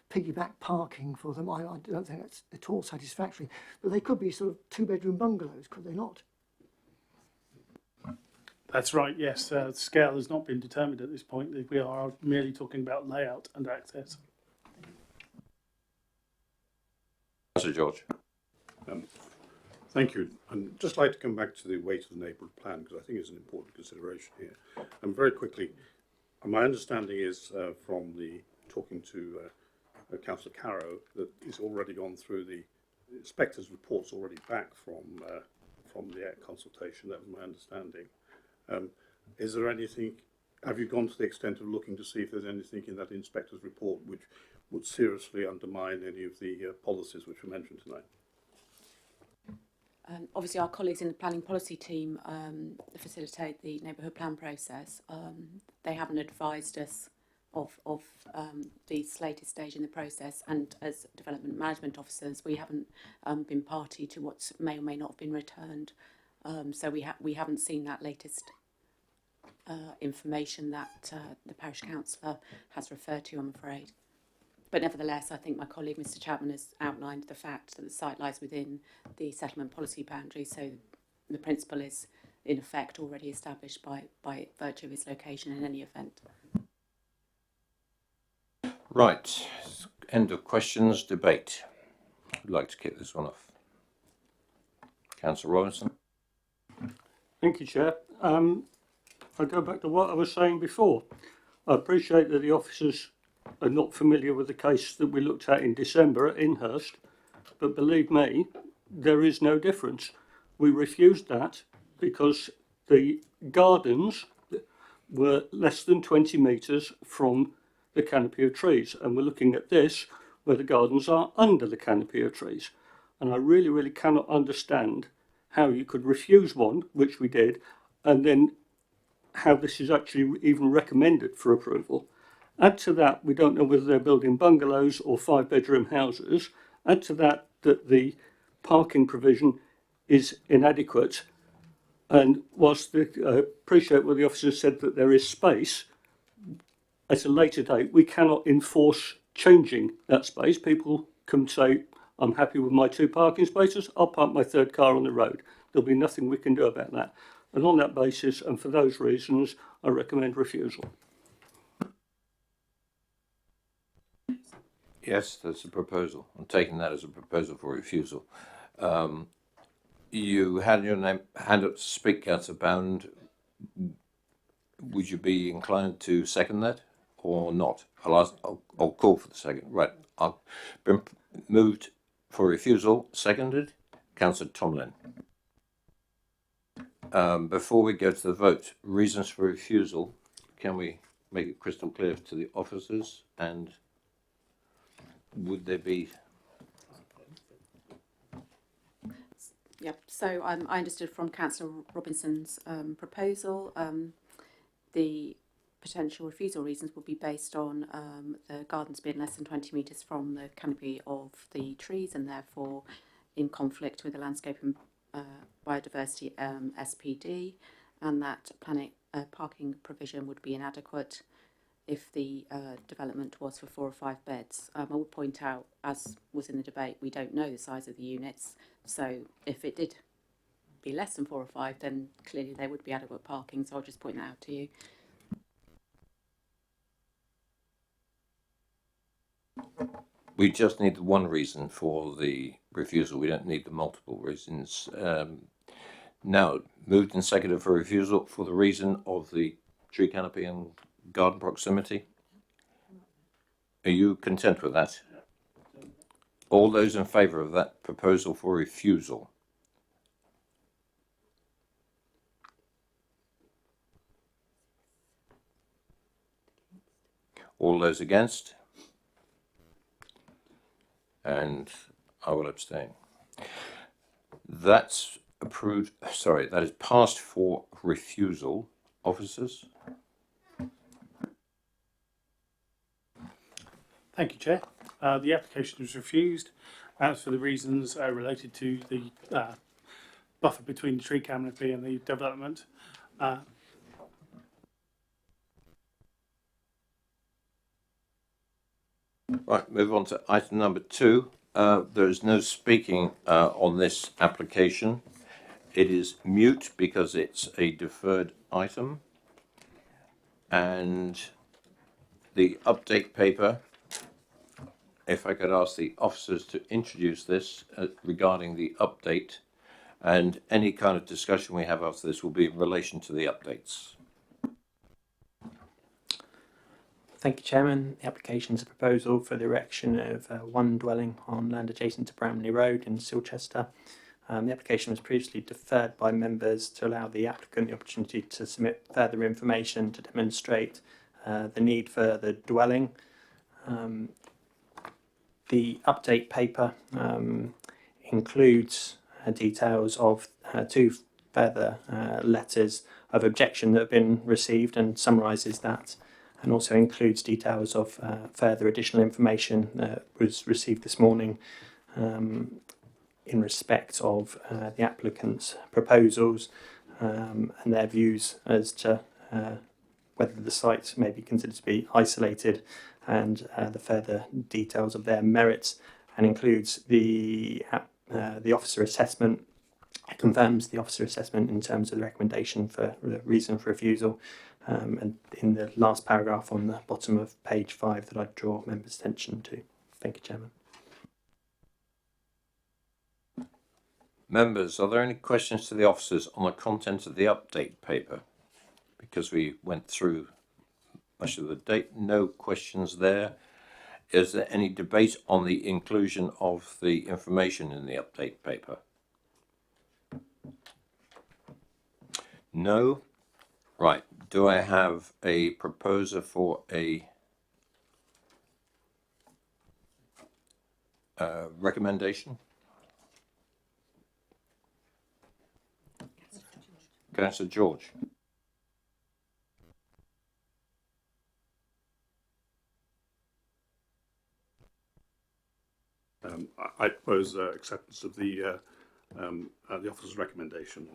piggyback parking for them, I don't think that's at all satisfactory. But they could be sort of 2-bedroom bungalows, could they not? That's right, yes. Scale has not been determined at this point. We are merely talking about layout and access. Councillor George. Thank you. I'd just like to come back to the weight of the neighbourhood plan because I think it's an important consideration here. And very quickly, my understanding is from the talking to Councillor Carrow that it's already gone through the inspector's report's already back from the consultation. That was my understanding. Is there anything? Have you gone to the extent of looking to see if there's anything in that inspector's report which would seriously undermine any of the policies which were mentioned tonight? Obviously, our colleagues in the planning policy team facilitate the neighbourhood plan process. They haven't advised us of the latest stage in the process, and as development management officers, we haven't been party to what may or may not have been returned. So we haven't seen that latest information that the parish councillor has referred to, I'm afraid. But nevertheless, I think my colleague Mr Chapman has outlined the fact that the site lies within the settlement policy boundary, so the principle is in effect already established by virtue of its location in any event. Right, end of questions, debate. I'd like to kick this one off. Councillor Robinson. Thank you, Chair. I'll go back to what I was saying before. I appreciate that the officers are not familiar with the case that we looked at in December at Inhurst, but believe me, there is no difference. We refused that because the gardens were less than 20 metres from the canopy of trees, and we're looking at this where the gardens are under the canopy of trees. And I really, really cannot understand how you could refuse one, which we did, and then how this is actually even recommended for approval. Add to that, we don't know whether they're building bungalows or 5-bedroom houses. Add to that the parking provision is inadequate. And whilst I appreciate what the officer said that there is space, at a later date, we cannot enforce changing that space. People can say, I'm happy with my 2 parking spaces, I'll park my 3rd car on the road. There'll be nothing we can do about that. And on that basis, and for those reasons, I recommend refusal. Yes, that's a proposal. I'm taking that as a proposal for refusal. You had your name hand up to speak, Councillor Bound. Would you be inclined to second that or not? I'll call for the second. Right. I've been moved for refusal. Seconded. Councillor Tomlin. Before we go to the vote, reasons for refusal, can we make it crystal clear to the officers, and would there be? Yep, so I understood from Councillor Robinson's proposal, the potential refusal reasons would be based on the gardens being less than 20 metres from the canopy of the trees and therefore in conflict with the landscape and biodiversity SPD, and that parking provision would be inadequate if the development was for 4 or 5 beds. I would point out, as was in the debate, we don't know the size of the units, so if it did be less than 4 or 5, then clearly there would be adequate parking, so I'll just point that out to you. We just need the one reason for the refusal. We don't need the multiple reasons. Now, moved and seconded for refusal for the reason of the tree canopy and garden proximity. Are you content with that? All those in favour of that proposal for refusal? All those against? And I will abstain. That's approved. Sorry, that is passed for refusal. Officers? Thank you, Chair. The application was refused as for the reasons related to the buffer between the tree canopy and the development. Right, move on to item number 2. There is no speaking on this application. It is mute because it's a deferred item. And the update paper, if I could ask the officers to introduce this regarding the update, and any kind of discussion we have after this will be in relation to the updates. Thank you, Chairman. The application is a proposal for the erection of one dwelling on land adjacent to Bramley Road in Silchester. The application was previously deferred by members to allow the applicant the opportunity to submit further information to demonstrate the need for the dwelling. The update paper includes details of 2 further letters of objection that have been received and summarises that, and also includes details of further additional information that was received this morning in respect of the applicant's proposals and their views as to whether the site may be considered to be isolated, and the further details of their merits, and includes the officer assessment. It confirms the officer assessment in terms of the recommendation for the reason for refusal, and in the last paragraph on the bottom of page 5 that I'd draw members' attention to. Thank you, Chairman. Members, are there any questions to the officers on the content of the update paper? Because we went through much of the date, no questions there. Is there any debate on the inclusion of the information in the update paper? No? Right, do I have a proposer for a recommendation? Councillor George. I propose acceptance of the officer's recommendation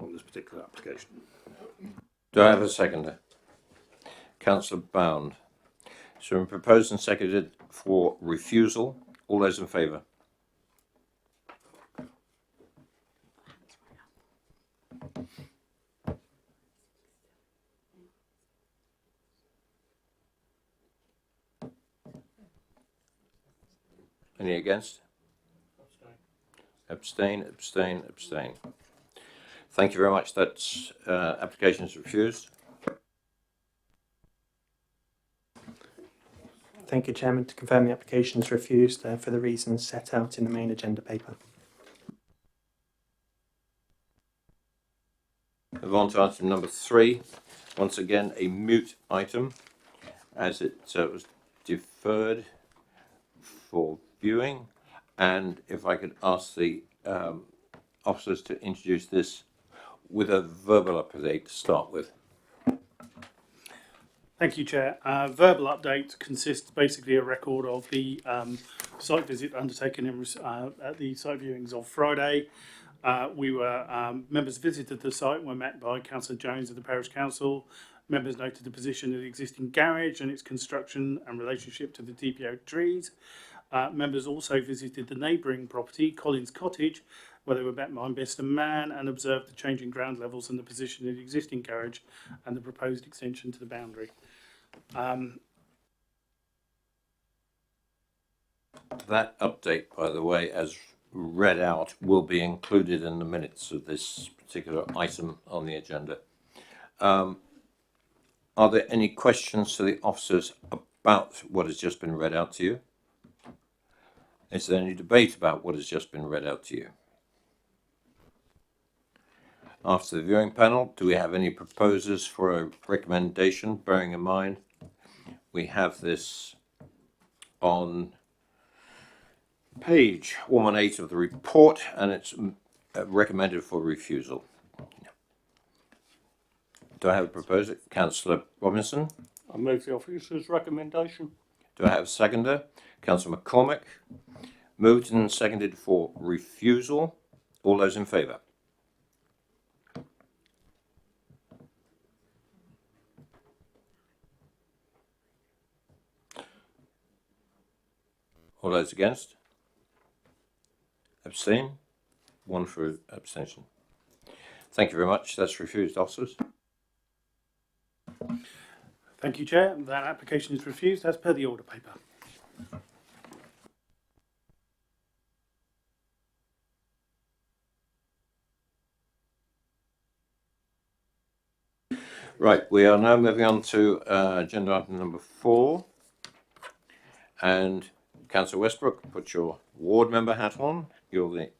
on this particular application. Do I have a seconder? Councillor Bound. So proposed and seconded for refusal. All those in favour? Any against? Abstain, abstain, abstain. Thank you very much. That application is refused. Thank you, Chairman. To confirm the application is refused for the reasons set out in the main agenda paper. Move on to item number 3. Once again, a mute item, as it was deferred for viewing. And if I could ask the officers to introduce this with a verbal update to start with. Thank you, Chair. Verbal update consists basically a record of the site visit undertaken at the site viewings of Friday. Members visited the site, were met by Councillor Jones of the Parish Council. Members noted the position of the existing garage and its construction and relationship to the DPO trees. Members also visited the neighbouring property, Collins Cottage, where they were met by Mr. Mann and observed the changing ground levels and the position of the existing garage and the proposed extension to the boundary. That update, by the way, as read out, will be included in the minutes of this particular item on the agenda. Are there any questions to the officers about what has just been read out to you? Is there any debate about what has just been read out to you? After the viewing panel, do we have any proposers for a recommendation, bearing in mind we have this on page 118 of the report, and it's recommended for refusal. Do I have a proposer? Councillor Robinson. I move the officer's recommendation. Do I have a seconder? Councillor McCormick. Moved and seconded for refusal. All those in favour? All those against? Abstain? One for abstention. Thank you very much. That's refused, officers. Thank you, Chair. That application is refused as per the order paper. Right, we are now moving on to agenda item number 4. And Councillor Westbrook, put your ward member hat on. You're the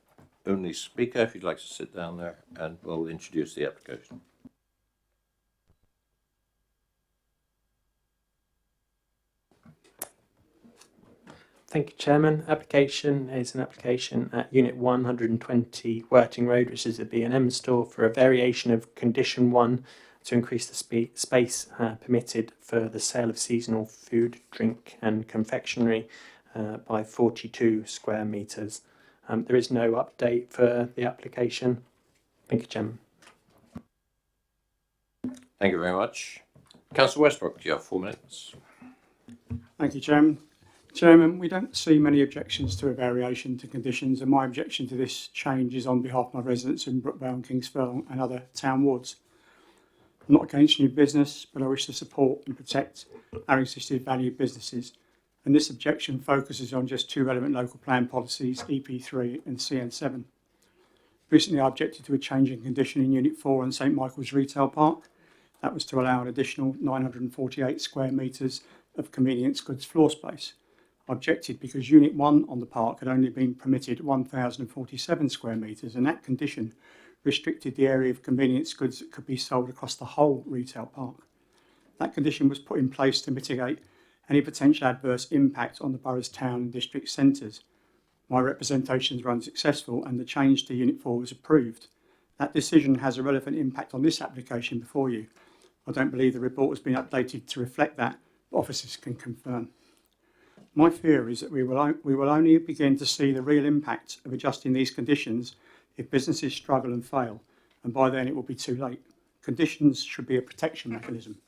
only speaker. If you'd like to sit down there, and we'll introduce the application. Thank you, Chairman. Application is an application at Unit 120 Worting Road, which is a B&M store, for a variation of Condition 1 to increase the space permitted for the sale of seasonal food, drink and confectionery by 42 square metres. There is no update for the application. Thank you, Chairman. Thank you very much. Councillor Westbrook, you have 4 minutes. Thank you, Chairman. Chairman, we don't see many objections to a variation to conditions, and my objection to this change is on behalf of my residents in Brookvale and Kings Furlong and other town wards. I'm not against new business, but I wish to support and protect our existing valued businesses, and this objection focuses on just 2 relevant local plan policies, EP3 and CN7. Recently, I objected to a change in condition in Unit 4 on St Michael's Retail Park. That was to allow an additional 948 square metres of convenience goods floor space. I objected because Unit 1 on the park had only been permitted 1,047 square metres, and that condition restricted the area of convenience goods that could be sold across the whole retail park. That condition was put in place to mitigate any potential adverse impact on the borough's town and district centres. My representations were unsuccessful and the change to Unit 4 was approved. That decision has a relevant impact on this application before you. I don't believe the report has been updated to reflect that, but officers can confirm. My fear is that we will only begin to see the real impact of adjusting these conditions if businesses struggle and fail, and by then it will be too late. Conditions should be a protection mechanism.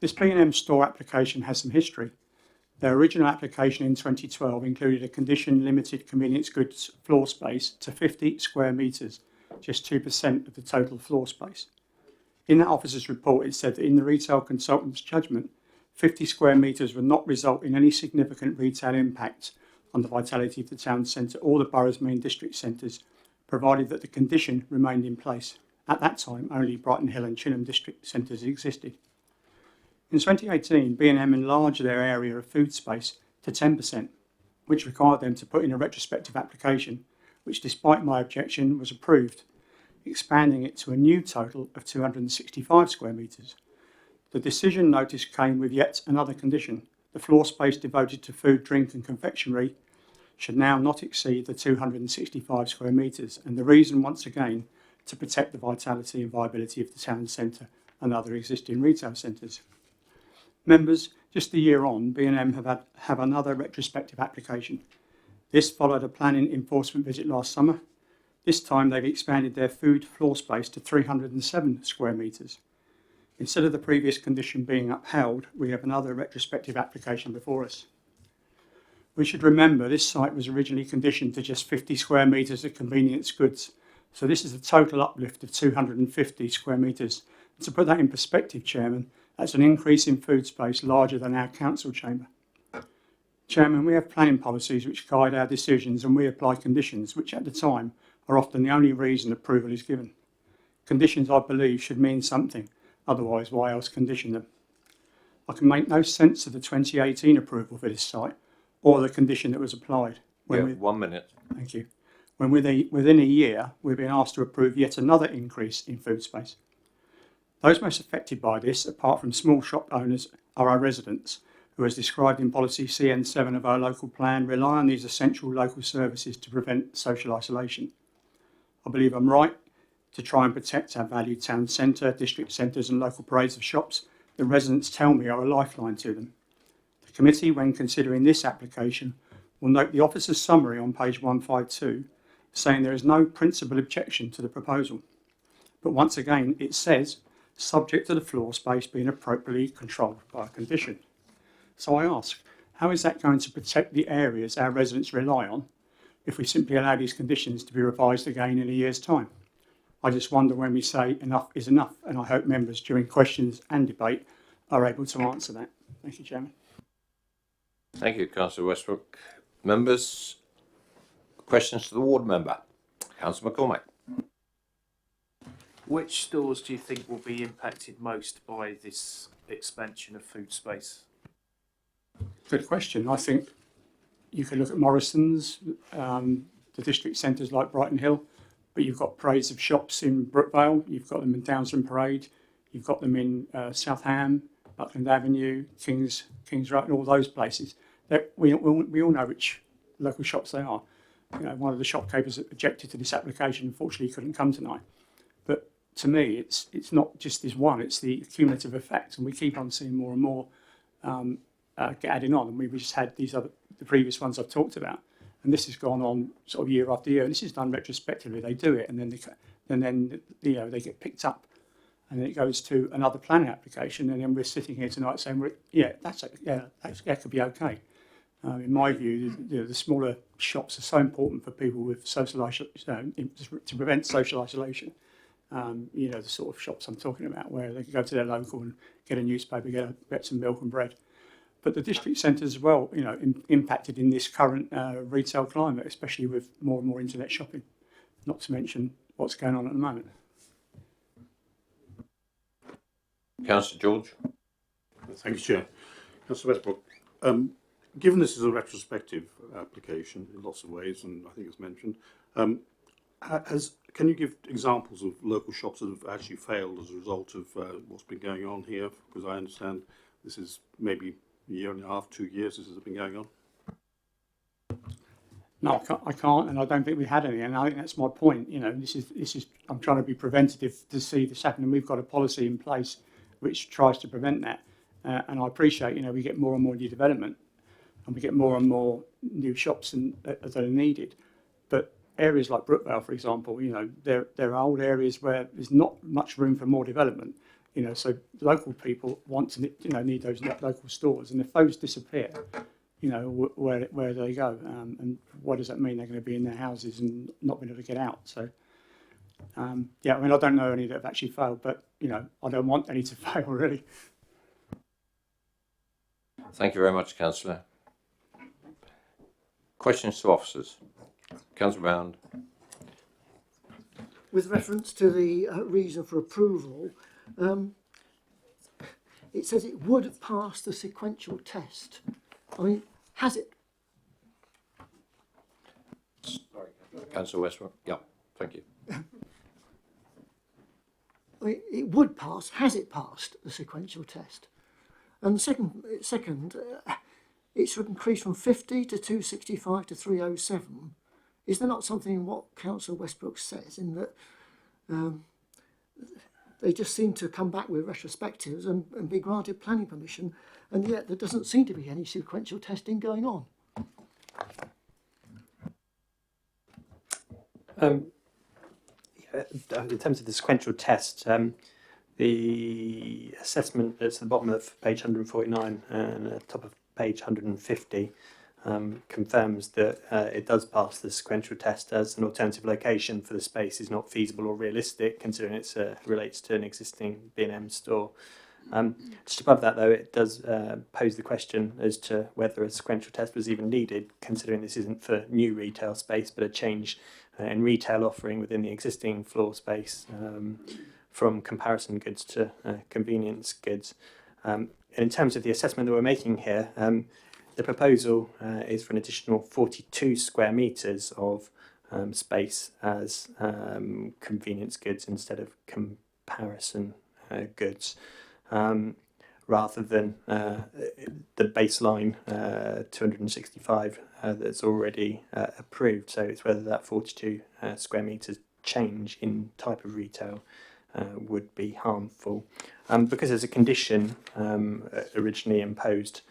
This B&M store application has some history. Their original application in 2012 included a condition limited convenience goods floor space to 50 square metres, just 2% of the total floor space. In that officer's report, it said that in the retail consultant's judgment, 50 square metres would not result in any significant retail impact on the vitality of the town centre or the borough's main district centres, provided that the condition remained in place. At that time, only Brighton Hill and Chinham district centres existed. In 2018, B&M enlarged their area of food space to 10%, which required them to put in a retrospective application, which, despite my objection, was approved, expanding it to a new total of 265 square metres. The decision notice came with yet another condition. The floor space devoted to food, drink and confectionery should now not exceed the 265 square metres, and the reason, once again, to protect the vitality and viability of the town centre and other existing retail centres. Members, just a year on, B&M have another retrospective application. This followed a planning enforcement visit last summer. This time they've expanded their food floor space to 307 square metres. Instead of the previous condition being upheld, we have another retrospective application before us. We should remember this site was originally conditioned to just 50 square metres of convenience goods, so this is a total uplift of 250 square metres. And to put that in perspective, Chairman, that's an increase in food space larger than our council chamber. Chairman, we have planning policies which guide our decisions, and we apply conditions which at the time are often the only reason approval is given. Conditions, I believe, should mean something, otherwise why else condition them? I can make no sense of the 2018 approval for this site or the condition that was applied. Yeah, 1 minute. Thank you. When within a year, we've been asked to approve yet another increase in food space. Those most affected by this, apart from small shop owners, are our residents, who, as described in policy CN7 of our local plan, rely on these essential local services to prevent social isolation. I believe I'm right to try and protect our valued town centre, district centres and local parades of shops that residents tell me are a lifeline to them. The committee, when considering this application, will note the officer's summary on page 152, saying there is no principal objection to the proposal. But once again, it says, subject to the floor space being appropriately controlled by a condition. So I ask, how is that going to protect the areas our residents rely on if we simply allow these conditions to be revised again in a year's time? I just wonder when we say enough is enough, and I hope members during questions and debate are able to answer that. Thank you, Chairman. Thank you, Councillor Westbrook. Members, questions to the ward member. Councillor McCormack. Which stores do you think will be impacted most by this expansion of food space? Good question. I think you could look at Morrison's, the district centres like Brighton Hill, but you've got parades of shops in Brookvale, you've got them in Downsland Parade, you've got them in South Ham, Buckland Avenue, Kings Road, and all those places. We all know which local shops they are. You know, one of the shopkeepers that objected to this application unfortunately couldn't come tonight. But to me, it's not just this one; it's the cumulative effect, and we keep on seeing more and more get adding on. And we just had the previous ones I've talked about, and this has gone on sort of year after year. And this is done retrospectively. They do it, and then they get picked up, and then it goes to another planning application, and then we're sitting here tonight saying, well, that could be okay. In my view, the smaller shops are so important for people with to prevent social isolation. The sort of shops I'm talking about, where they can go to their local and get a newspaper, get some milk and bread. But the district centres as well, impacted in this current retail climate, especially with more and more internet shopping. Not to mention what's going on at the moment. Councillor George. Thank you, Chair. Councillor Westbrook, given this is a retrospective application in lots of ways, and I think it's mentioned, can you give examples of local shops that have actually failed as a result of what's been going on here? Because I understand this is maybe a year and a half, 2 years this has been going on. No, I can't, and I don't think we had any, and I think that's my point. This is. I'm trying to be preventative to see this happen, and we've got a policy in place which tries to prevent that. And I appreciate, we get more and more new development, and we get more and more new shops that are needed. But areas like Brookvale, for example, there are old areas where there's not much room for more development. So local people want to, need those local stores, and if those disappear, where do they go? And what does that mean? They're going to be in their houses and not being able to get out. So, I don't know any that have actually failed, but I don't want any to fail, really. Thank you very much, Councillor. Questions to officers. Councillor Bound. With reference to the reason for approval, it says it would pass the sequential test. I mean, has it? Sorry, Councillor Westbrook. Yeah, thank you. I mean, it would pass. Has it passed the sequential test? And second, it's increased from 50 to 265 to 307. Is there not something in what Councillor Westbrook says in that they just seem to come back with retrospectives and be granted planning permission, and yet there doesn't seem to be any sequential testing going on? In terms of the sequential test, the assessment that's at the bottom of page 149 and at the top of page 150 confirms that it does pass the sequential test as an alternative location for the space is not feasible or realistic, considering it relates to an existing B&M store. Just above that, though, it does pose the question as to whether a sequential test was even needed, considering this isn't for new retail space, but a change in retail offering within the existing floor space from comparison goods to convenience goods. And in terms of the assessment that we're making here, the proposal is for an additional 42 square metres of space as convenience goods instead of comparison goods, rather than the baseline 265 that's already approved. So it's whether that 42 square metres change in type of retail would be harmful. Because there's a condition originally imposed,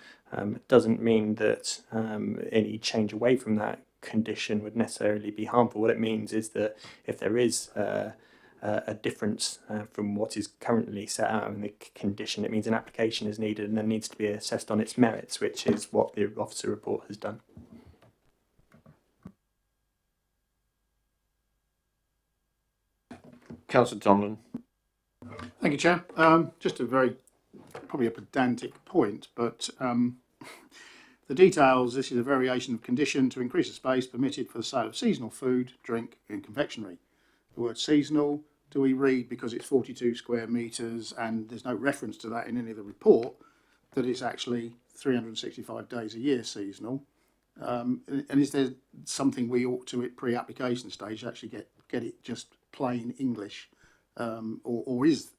doesn't mean that any change away from that condition would necessarily be harmful. What it means is that if there is a difference from what is currently set out in the condition, it means an application is needed and then needs to be assessed on its merits, which is what the officer report has done. Councillor Tomlin. Thank you, Chair. Just probably a pedantic point, but the details, this is a variation of condition to increase the space permitted for the sale of seasonal food, drink and confectionery. The word seasonal, do we read because it's 42 square metres and there's no reference to that in any of the report, that it's actually 365 days a year seasonal? And is there something we ought to, at pre-application stage, actually get it just plain English? Or is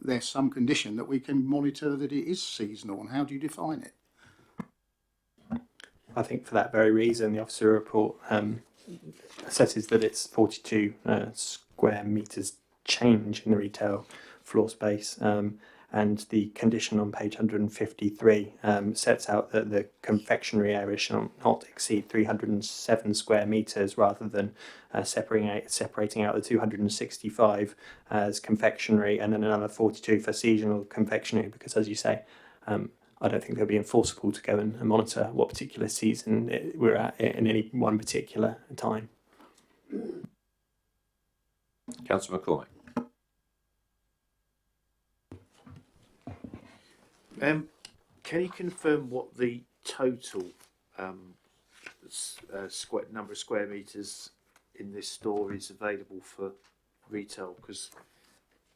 there some condition that we can monitor that it is seasonal, and how do you define it? I think for that very reason, the officer report assesses that it's 42 square metres change in the retail floor space, and the condition on page 153 sets out that the confectionery area shall not exceed 307 square metres, rather than separating out the 265 as confectionery and then another 42 for seasonal confectionery, because as you say, I don't think they'll be enforceable to go and monitor what particular season we're at in any one particular time. Councillor McCormick. Can you confirm what the total number of square metres in this store is available for retail? Because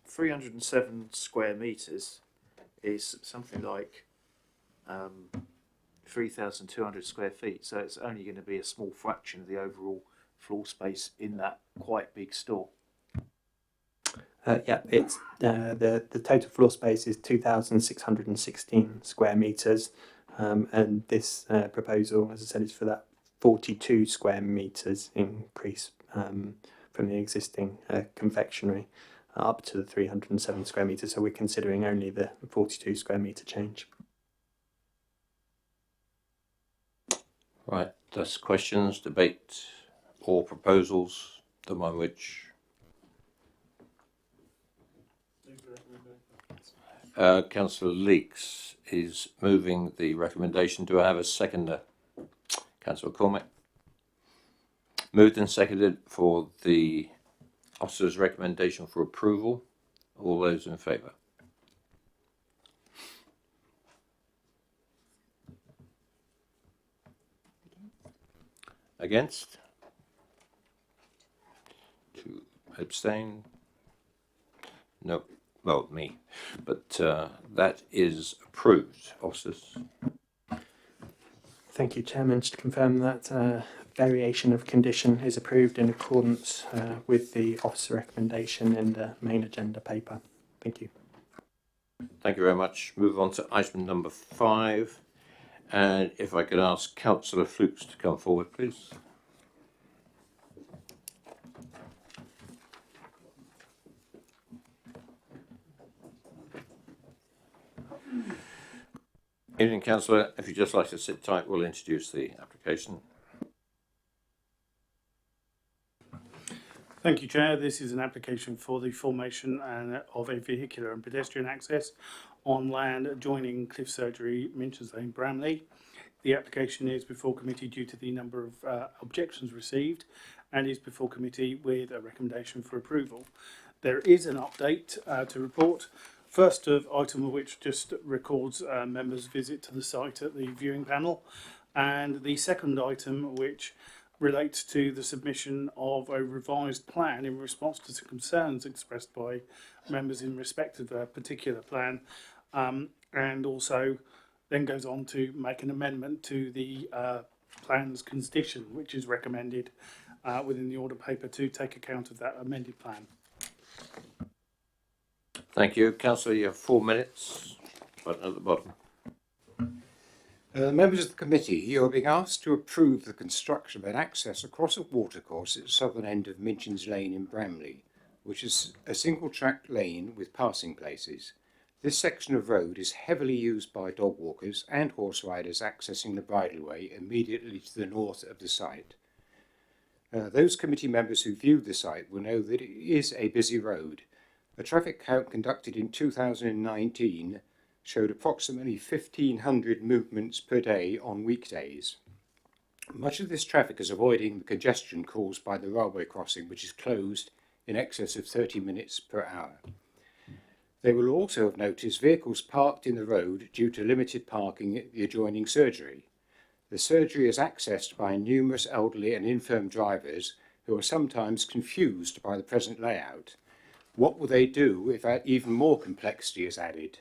307 square metres is something like 3,200 square feet, so it's only going to be a small fraction of the overall floor space in that quite big store. Yeah, it's the total floor space is 2,616 square metres, and this proposal, as I said, is for that 42 square metres increase from the existing confectionery up to the 307 square metres. So we're considering only the 42 square metre change. Right, thus questions, debate, or proposals, the one which Councillor Leeks is moving the recommendation. Do I have a seconder? Councillor Cormack. Moved and seconded for the officer's recommendation for approval. All those in favour? Against? 2 abstain? No. Well, me. But that is approved, officers. Thank you, Chairman. Just to confirm that variation of condition is approved in accordance with the officer recommendation in the main agenda paper. Thank you. Thank you very much. Move on to item number 5. And if I could ask Councillor Flukes to come forward, please. Evening, Councillor. If you'd just like to sit tight, we'll introduce the application. Thank you, Chair. This is an application for the formation of a vehicular and pedestrian access on land adjoining Cliff Surgery, Minchers Lane, Bramley. The application is before committee due to the number of objections received, and is before committee with a recommendation for approval. There is an update to report. First item of which just records members' visit to the site at the viewing panel, and the second item which relates to the submission of a revised plan in response to some concerns expressed by members in respect of a particular plan, and also then goes on to make an amendment to the plan's condition, which is recommended within the order paper to take account of that amended plan. Thank you. Councillor, you have 4 minutes, button at the bottom. Members of the committee, you are being asked to approve the construction of an access across a watercourse at the southern end of Minchin's Lane in Bramley, which is a single-track lane with passing places. This section of road is heavily used by dog walkers and horse riders accessing the bridleway immediately to the north of the site. Those committee members who viewed the site will know that it is a busy road. A traffic count conducted in 2019 showed approximately 1,500 movements per day on weekdays. Much of this traffic is avoiding the congestion caused by the railway crossing, which is closed in excess of 30 minutes per hour. They will also have noticed vehicles parked in the road due to limited parking at the adjoining surgery. The surgery is accessed by numerous elderly and infirm drivers who are sometimes confused by the present layout. What will they do if even more complexity is added?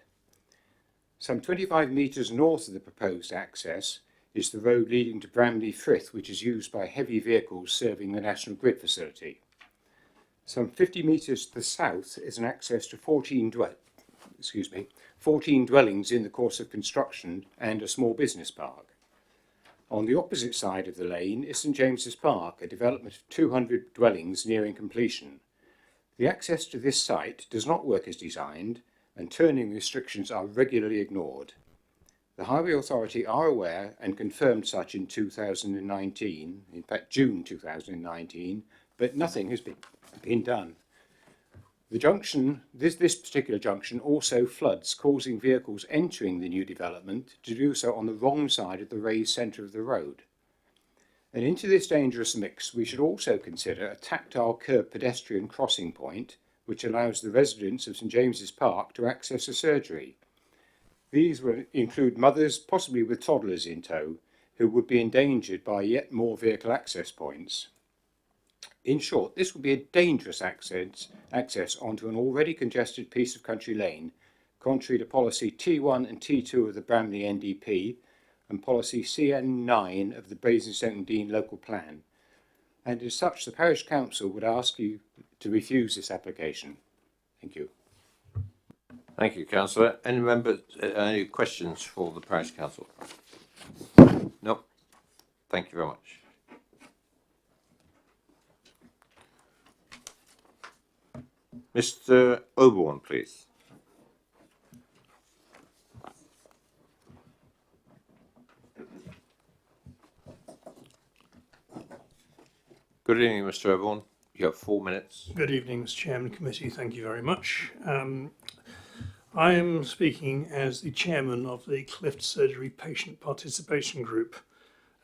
Some 25 metres north of the proposed access is the road leading to Bramley Frith, which is used by heavy vehicles serving the National Grid facility. Some 50 metres to the south is an access to 14 dwellings in the course of construction and a small business park. On the opposite side of the lane is St James's Park, a development of 200 dwellings nearing completion. The access to this site does not work as designed, and turning restrictions are regularly ignored. The Highway Authority are aware and confirmed such in 2019, in fact June 2019, but nothing has been done. The junction, this particular junction also floods, causing vehicles entering the new development to do so on the wrong side of the raised centre of the road. And into this dangerous mix, we should also consider a tactile curb pedestrian crossing point, which allows the residents of St James's Park to access a surgery. These will include mothers, possibly with toddlers in tow, who would be endangered by yet more vehicle access points. In short, this would be a dangerous access onto an already congested piece of country lane, contrary to policy T1 and T2 of the Bramley NDP, and policy CN9 of the Basingstoke local plan. And as such, the Parish Council would ask you to refuse this application. Thank you. Thank you, Councillor. Any members, any questions for the Parish Council? No. Thank you very much. Mr. Oberwan, please. Good evening, Mr. Oberwan. You have 4 minutes. Good evening, Mr. Chairman Committee. Thank you very much. I am speaking as the chairman of the Cleft Surgery Patient Participation Group.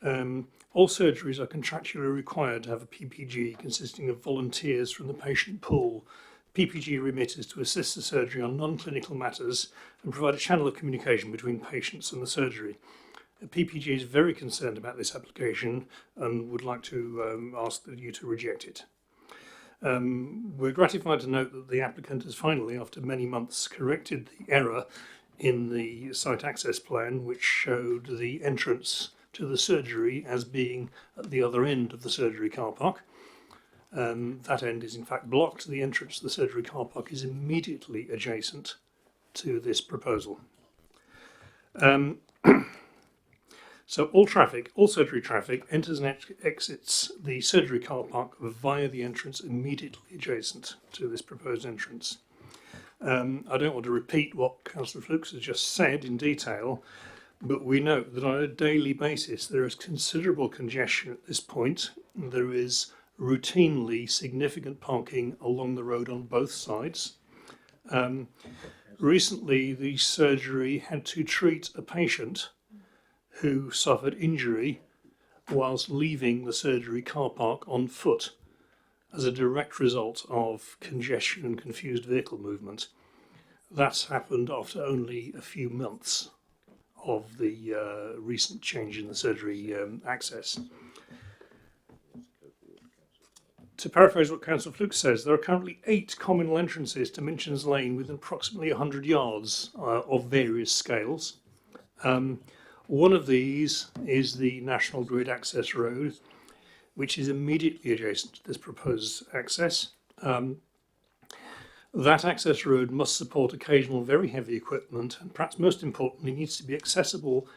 All surgeries are contractually required to have a PPG consisting of volunteers from the patient pool, PPG remitters to assist the surgery on non-clinical matters and provide a channel of communication between patients and the surgery. PPG is very concerned about this application and would like to ask you to reject it. We're gratified to note that the applicant has finally, after many months, corrected the error in the site access plan, which showed the entrance to the surgery as being at the other end of the surgery car park. That end is in fact blocked. The entrance to the surgery car park is immediately adjacent to this proposal. So all surgery traffic enters and exits the surgery car park via the entrance immediately adjacent to this proposed entrance. I don't want to repeat what Councillor Flukes has just said in detail, but we note that on a daily basis there is considerable congestion at this point. There is routinely significant parking along the road on both sides. Recently the surgery had to treat a patient who suffered injury whilst leaving the surgery car park on foot as a direct result of congestion and confused vehicle movement. That's happened after only a few months of the recent change in the surgery access. To paraphrase what Councillor Fluke says, there are currently 8 communal entrances to Minchin's Lane within approximately 100 yards of various scales. One of these is the National Grid Access Road, which is immediately adjacent to this proposed access. That access road must support occasional very heavy equipment, and perhaps most importantly needs to be accessible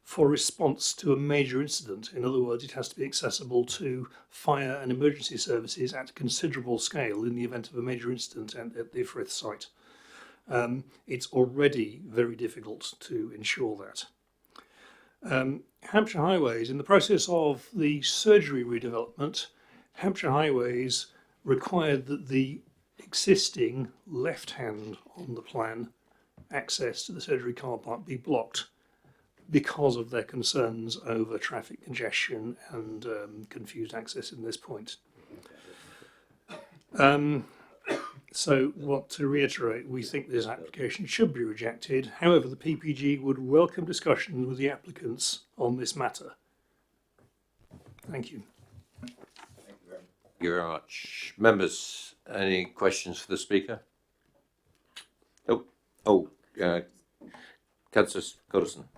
for response to a major incident. In other words, it has to be accessible to fire and emergency services at considerable scale in the event of a major incident at the Frith site. It's already very difficult to ensure that. Hampshire Highways, in the process of the surgery redevelopment, Hampshire Highways required that the existing left hand on the plan access to the surgery car park be blocked because of their concerns over traffic congestion and confused access in this point. So, to reiterate, we think this application should be rejected. However, the PPG would welcome discussion with the applicants on this matter. Thank you. Thank you very much. Members, any questions for the speaker? Councillor Coulson.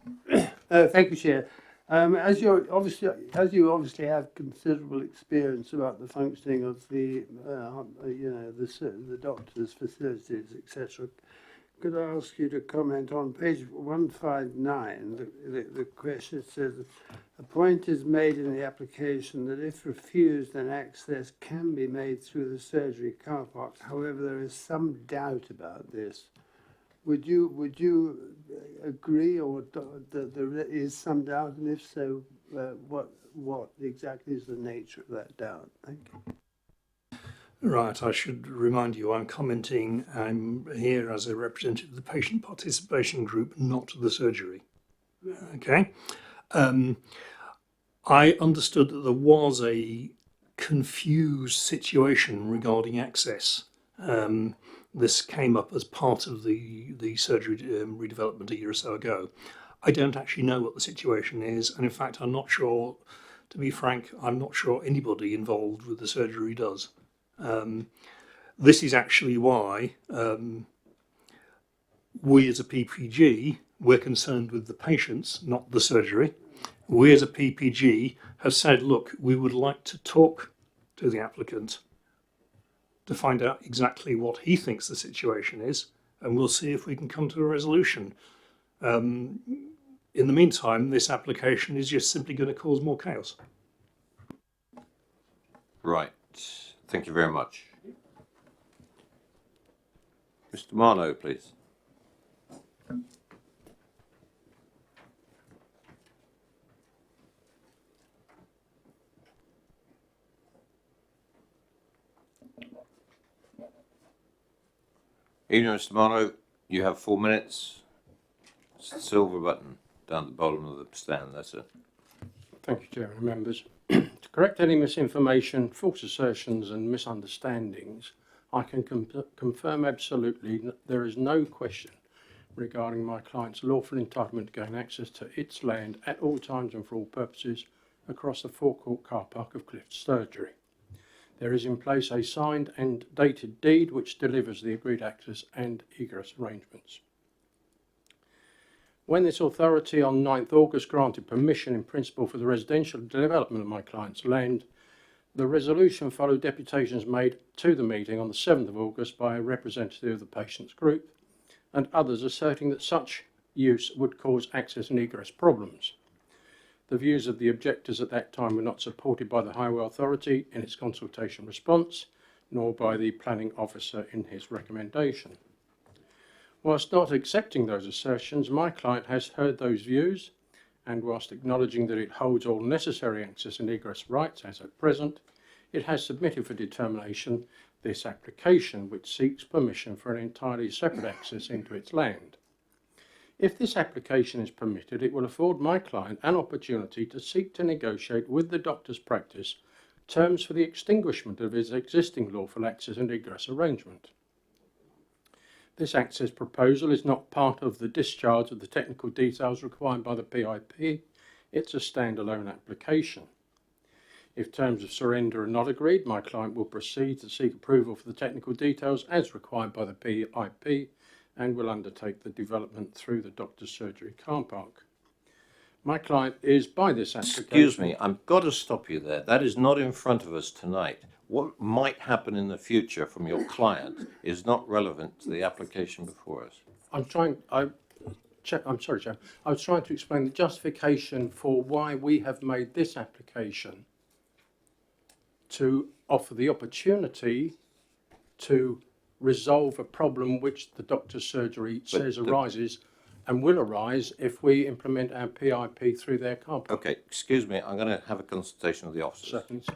Thank you, Chair. As you obviously have considerable experience about the functioning of the doctors' facilities, etc., could I ask you to comment on page 159? The question says, a point is made in the application that if refused, then access can be made through the surgery car park. However, there is some doubt about this. Would you agree, or that there is some doubt, and if so, what exactly is the nature of that doubt? Thank you. Right, I should remind you, I'm here as a representative of the patient participation group, not the surgery. Okay. I understood that there was a confused situation regarding access. This came up as part of the surgery redevelopment a year or so ago. I don't actually know what the situation is, and in fact, I'm not sure, to be frank, I'm not sure anybody involved with the surgery does. This is actually why we as a PPG, we're concerned with the patients, not the surgery. We as a PPG have said, look, we would like to talk to the applicant to find out exactly what he thinks the situation is, and we'll see if we can come to a resolution. In the meantime, this application is just simply going to cause more chaos. Right. Thank you very much. Mr. Marlowe, please. Evening, Mr. Marlowe. You have 4 minutes. It's the silver button down at the bottom of the stand. That's it. Thank you, Chairman and members. To correct any misinformation, false assertions and misunderstandings, I can confirm absolutely that there is no question regarding my client's lawful entitlement to gain access to its land at all times and for all purposes across the forecourt car park of Clift Surgery. There is in place a signed and dated deed which delivers the agreed access and egress arrangements. When this authority on 9th August granted permission in principle for the residential development of my client's land, the resolution followed deputations made to the meeting on the 7th of August by a representative of the patient's group and others asserting that such use would cause access and egress problems. The views of the objectors at that time were not supported by the Highway Authority in its consultation response, nor by the planning officer in his recommendation. Whilst not accepting those assertions, my client has heard those views, and whilst acknowledging that it holds all necessary access and egress rights as at present, it has submitted for determination this application which seeks permission for an entirely separate access into its land. If this application is permitted, it will afford my client an opportunity to seek to negotiate with the doctor's practice terms for the extinguishment of his existing lawful access and egress arrangement. This access proposal is not part of the discharge of the technical details required by the PIP. It's a standalone application. If terms of surrender are not agreed, my client will proceed to seek approval for the technical details as required by the PIP and will undertake the development through the doctor's surgery car park. My client is, by this application... Excuse me, I've got to stop you there. That is not in front of us tonight. What might happen in the future from your client is not relevant to the application before us. I'm sorry, Chair. I was trying to explain the justification for why we have made this application to offer the opportunity to resolve a problem which the doctor's surgery says arises and will arise if we implement our PIP through their car park. Okay, excuse me, I'm going to have a consultation with the officers. Seconds.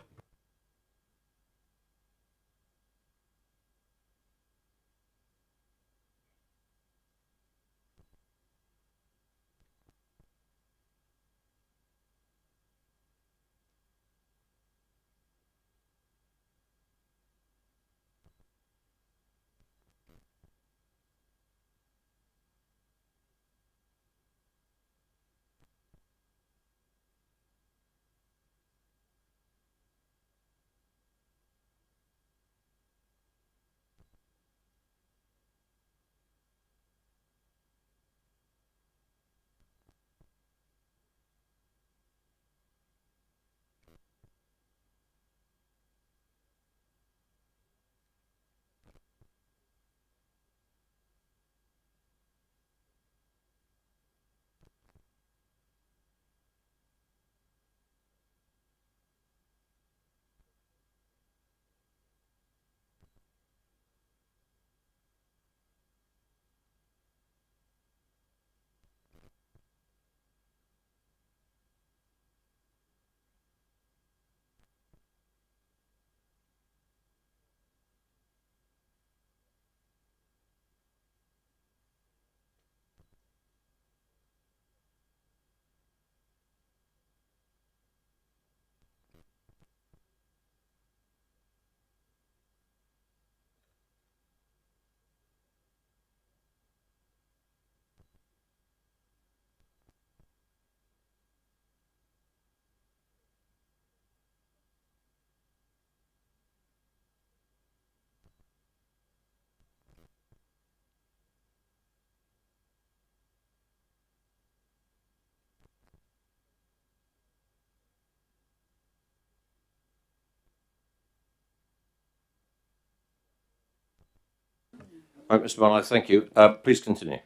Right, Mr. Barlow, thank you. Please continue.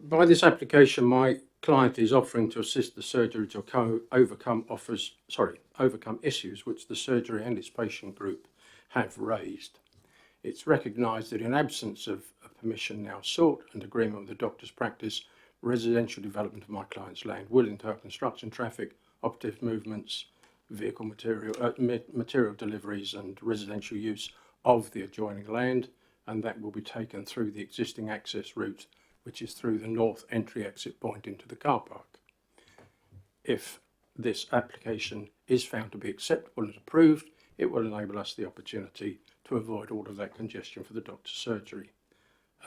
By this application, my client is offering to assist the surgery to overcome issues which the surgery and its patient group have raised. It's recognised that in absence of a permission now sought and agreement with the doctor's practice, residential development of my client's land will entail construction traffic, operative movements, vehicle material deliveries and residential use of the adjoining land, and that will be taken through the existing access route, which is through the north entry exit point into the car park. If this application is found to be acceptable and approved, it will enable us the opportunity to avoid all of that congestion for the doctor's surgery.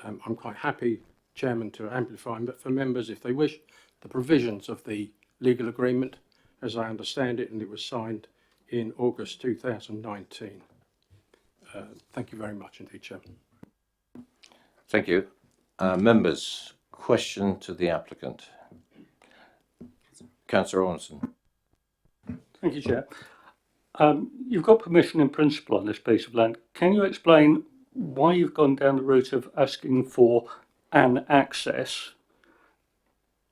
I'm quite happy, Chairman, to amplify for members, if they wish, the provisions of the legal agreement as I understand it, and it was signed in August 2019. Thank you very much indeed, Chairman. Thank you. Members, question to the applicant. Councillor Ornson. Thank you, Chair. You've got permission in principle on this piece of land. Can you explain why you've gone down the route of asking for an access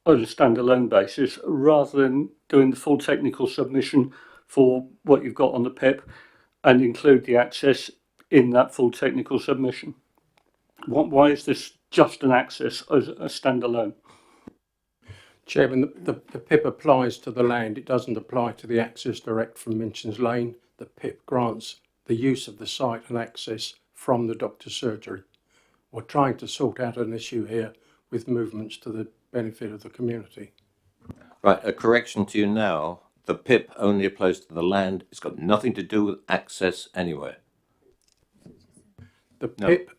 on a standalone basis rather than doing the full technical submission for what you've got on the PIP and include the access in that full technical submission? Why is this just an access as a standalone? Chairman, the PIP applies to the land. It doesn't apply to the access direct from Minchin's Lane. The PIP grants the use of the site and access from the doctor's surgery. We're trying to sort out an issue here with movements to the benefit of the community. Right, a correction to you now. The PIP only applies to the land. It's got nothing to do with access anywhere. The No. PIP.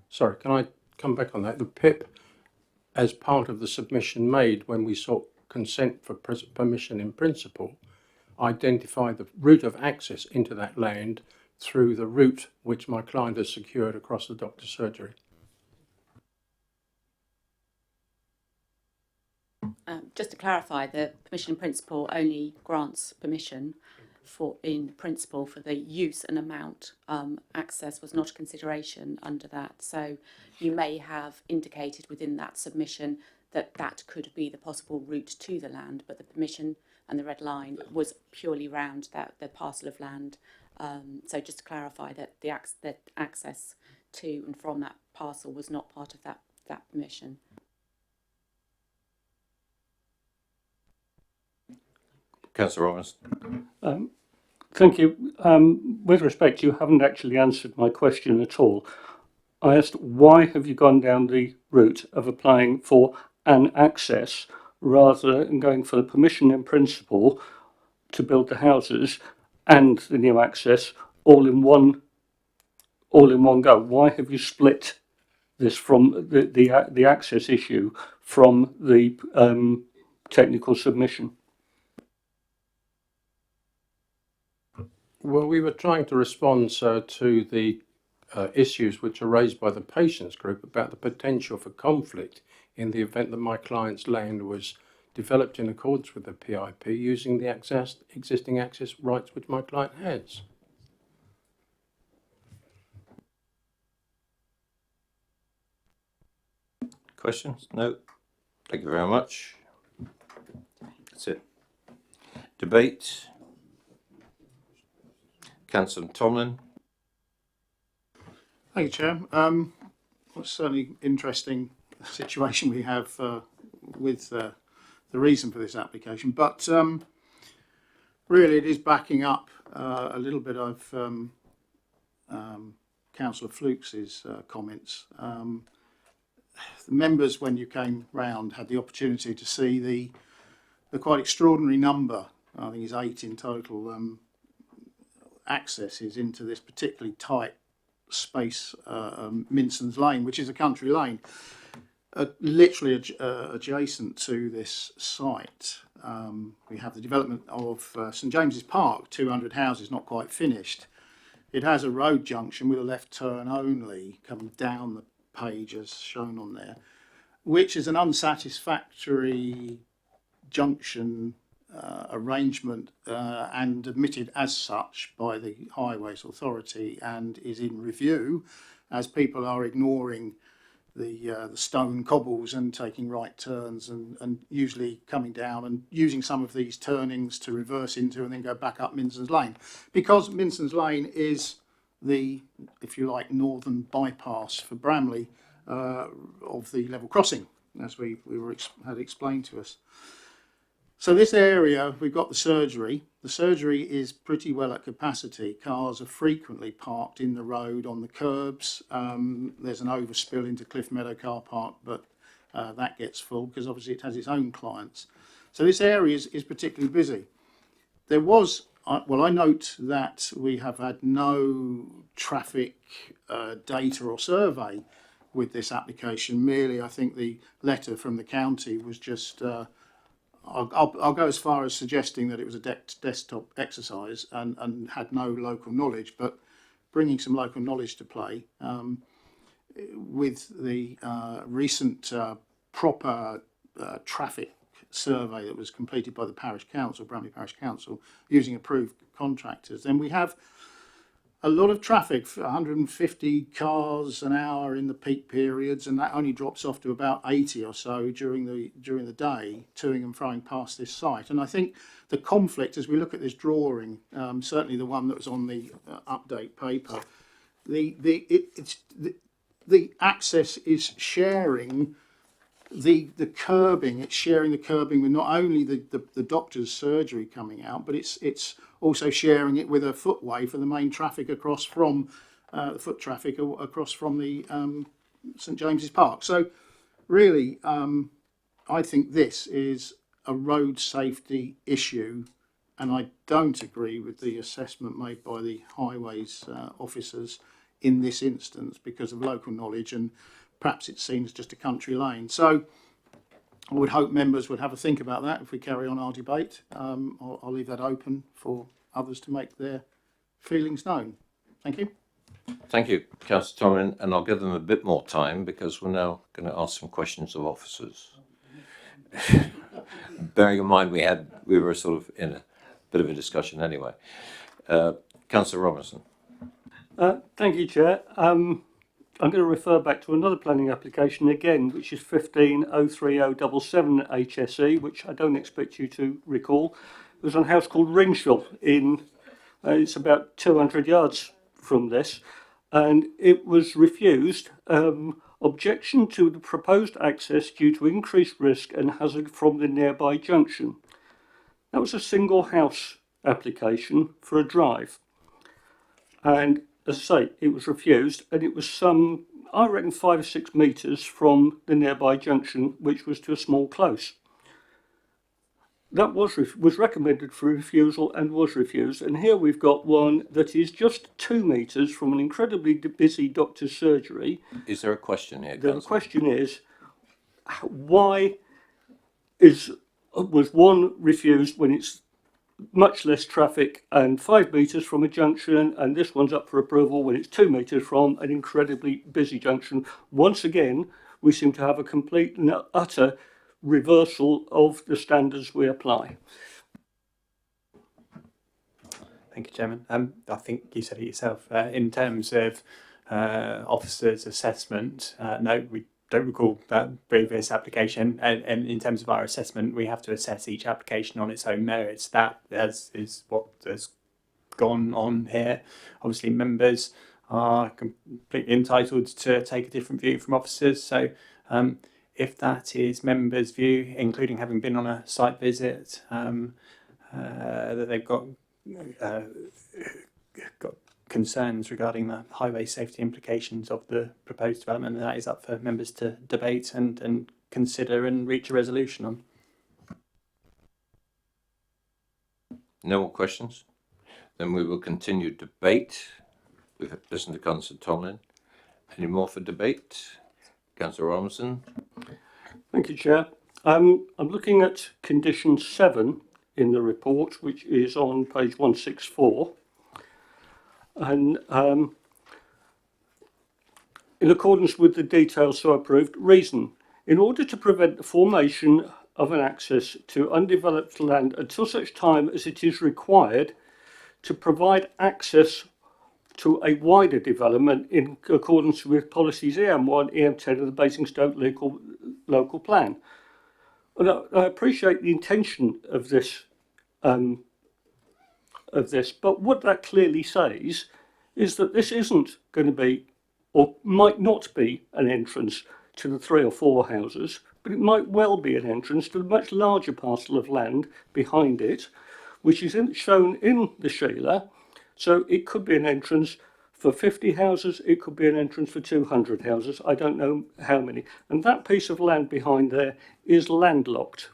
Sorry, can I come back on that? The PIP, as part of the submission made when we sought consent for permission in principle, identified the route of access into that land through the route which my client has secured across the doctor's surgery. Just to clarify, the permission in principle only grants permission in principle for the use and amount. Access was not a consideration under that. So you may have indicated within that submission that that could be the possible route to the land, but the permission and the red line was purely round the parcel of land. So just to clarify that the access to and from that parcel was not part of that permission. Councillor Robinson. Thank you. With respect, you haven't actually answered my question at all. I asked, why have you gone down the route of applying for an access rather than going for the permission in principle to build the houses and the new access all in one go? Why have you split this from the access issue from the technical submission? Well, we were trying to respond to the issues which are raised by the patients group about the potential for conflict in the event that my client's land was developed in accordance with the PIP using the existing access rights which my client has. Questions? No. Thank you very much. That's it. Debate. Councillor Tomlin. Thank you, Chair. It's certainly interesting situation we have with the reason for this application, but really it is backing up a little bit of Councillor Fluke's comments. The members, when you came round, had the opportunity to see the quite extraordinary number, I think it's 8 in total, accesses into this particularly tight space, Minson's Lane, which is a country lane, literally adjacent to this site. We have the development of St James's Park, 200 houses, not quite finished. It has a road junction with a left turn only coming down the page as shown on there, which is an unsatisfactory junction arrangement and admitted as such by the Highways Authority, and is in review as people are ignoring the stone cobbles and taking right turns and usually coming down and using some of these turnings to reverse into and then go back up Minson's Lane, because Minson's Lane is the, if you like, northern bypass for Bramley of the level crossing, as we had explained to us. So this area, we've got the surgery. The surgery is pretty well at capacity. Cars are frequently parked in the road on the curbs. There's an overspill into Cliff Meadow car park, but that gets full because obviously it has its own clients. So this area is particularly busy. There was, well, I note that we have had no traffic data or survey with this application. Merely, I think the letter from the county was just I'll go as far as suggesting that it was a desktop exercise and had no local knowledge, but bringing some local knowledge to play with the recent proper traffic survey that was completed by the Parish Council, Bramley Parish Council, using approved contractors, then we have a lot of traffic, 150 cars an hour in the peak periods, and that only drops off to about 80 or so during the day, toing and froing past this site. And I think the conflict, as we look at this drawing, certainly the one that was on the update paper, the access is sharing the curbing. It's sharing the curbing with not only the doctor's surgery coming out, but it's also sharing it with a footway for the main traffic across from the foot traffic across from the St James's Park. So really, I think this is a road safety issue, and I don't agree with the assessment made by the highways officers in this instance because of local knowledge, and perhaps it's seen as just a country lane. So I would hope members would have a think about that if we carry on our debate. I'll leave that open for others to make their feelings known. Thank you. Thank you, Councillor Tomlin, and I'll give them a bit more time because we're now going to ask some questions of officers. Bearing in mind we were sort of in a bit of a discussion anyway. Councillor Robinson. Thank you, Chair. I'm going to refer back to another planning application again, which is 1503077 HSE, which I don't expect you to recall. It was on a house called Ringshall in, it's about 200 yards from this, and it was refused. Objection to the proposed access due to increased risk and hazard from the nearby junction. That was a single house application for a drive. And as I say, it was refused, and it was some, I reckon, 5 or 6 metres from the nearby junction, which was to a small close. That was recommended for refusal and was refused. And here we've got one that is just 2 metres from an incredibly busy doctor's surgery. Is there a question here, The question is, why was one refused when it's much less traffic and 5 metres from a junction, and this one's up for approval when it's 2 metres from an incredibly busy junction? Once again, we seem to have a complete and utter reversal of the standards we apply. Thank you, Chairman. I think you said it yourself. In terms of officers' assessment, no, we don't recall that previous application. And in terms of our assessment, we have to assess each application on its own merits. That is what has gone on here. Obviously, members are completely entitled to take a different view from officers. So if that is members' view, including having been on a site visit, that they've got concerns regarding the highway safety implications of the proposed development, and that is up for members to debate and consider and reach a resolution on. No more questions? Then we will continue debate. We've listened to Councillor Tomlin. Any more for debate? Councillor Robinson. Thank you, Chair. I'm looking at condition 7 in the report, which is on page 164. And in accordance with the details so approved, reason, in order to prevent the formation of an access to undeveloped land until such time as it is required to provide access to a wider development in accordance with policies EM1, EM10 of the Basingstoke local plan. And I appreciate the intention of this, but what that clearly says is that this isn't going to be, or might not be, an entrance to the 3 or 4 houses, but it might well be an entrance to a much larger parcel of land behind it, which is shown in the Sheila. So it could be an entrance for 50 houses, it could be an entrance for 200 houses, I don't know how many. And that piece of land behind there is landlocked.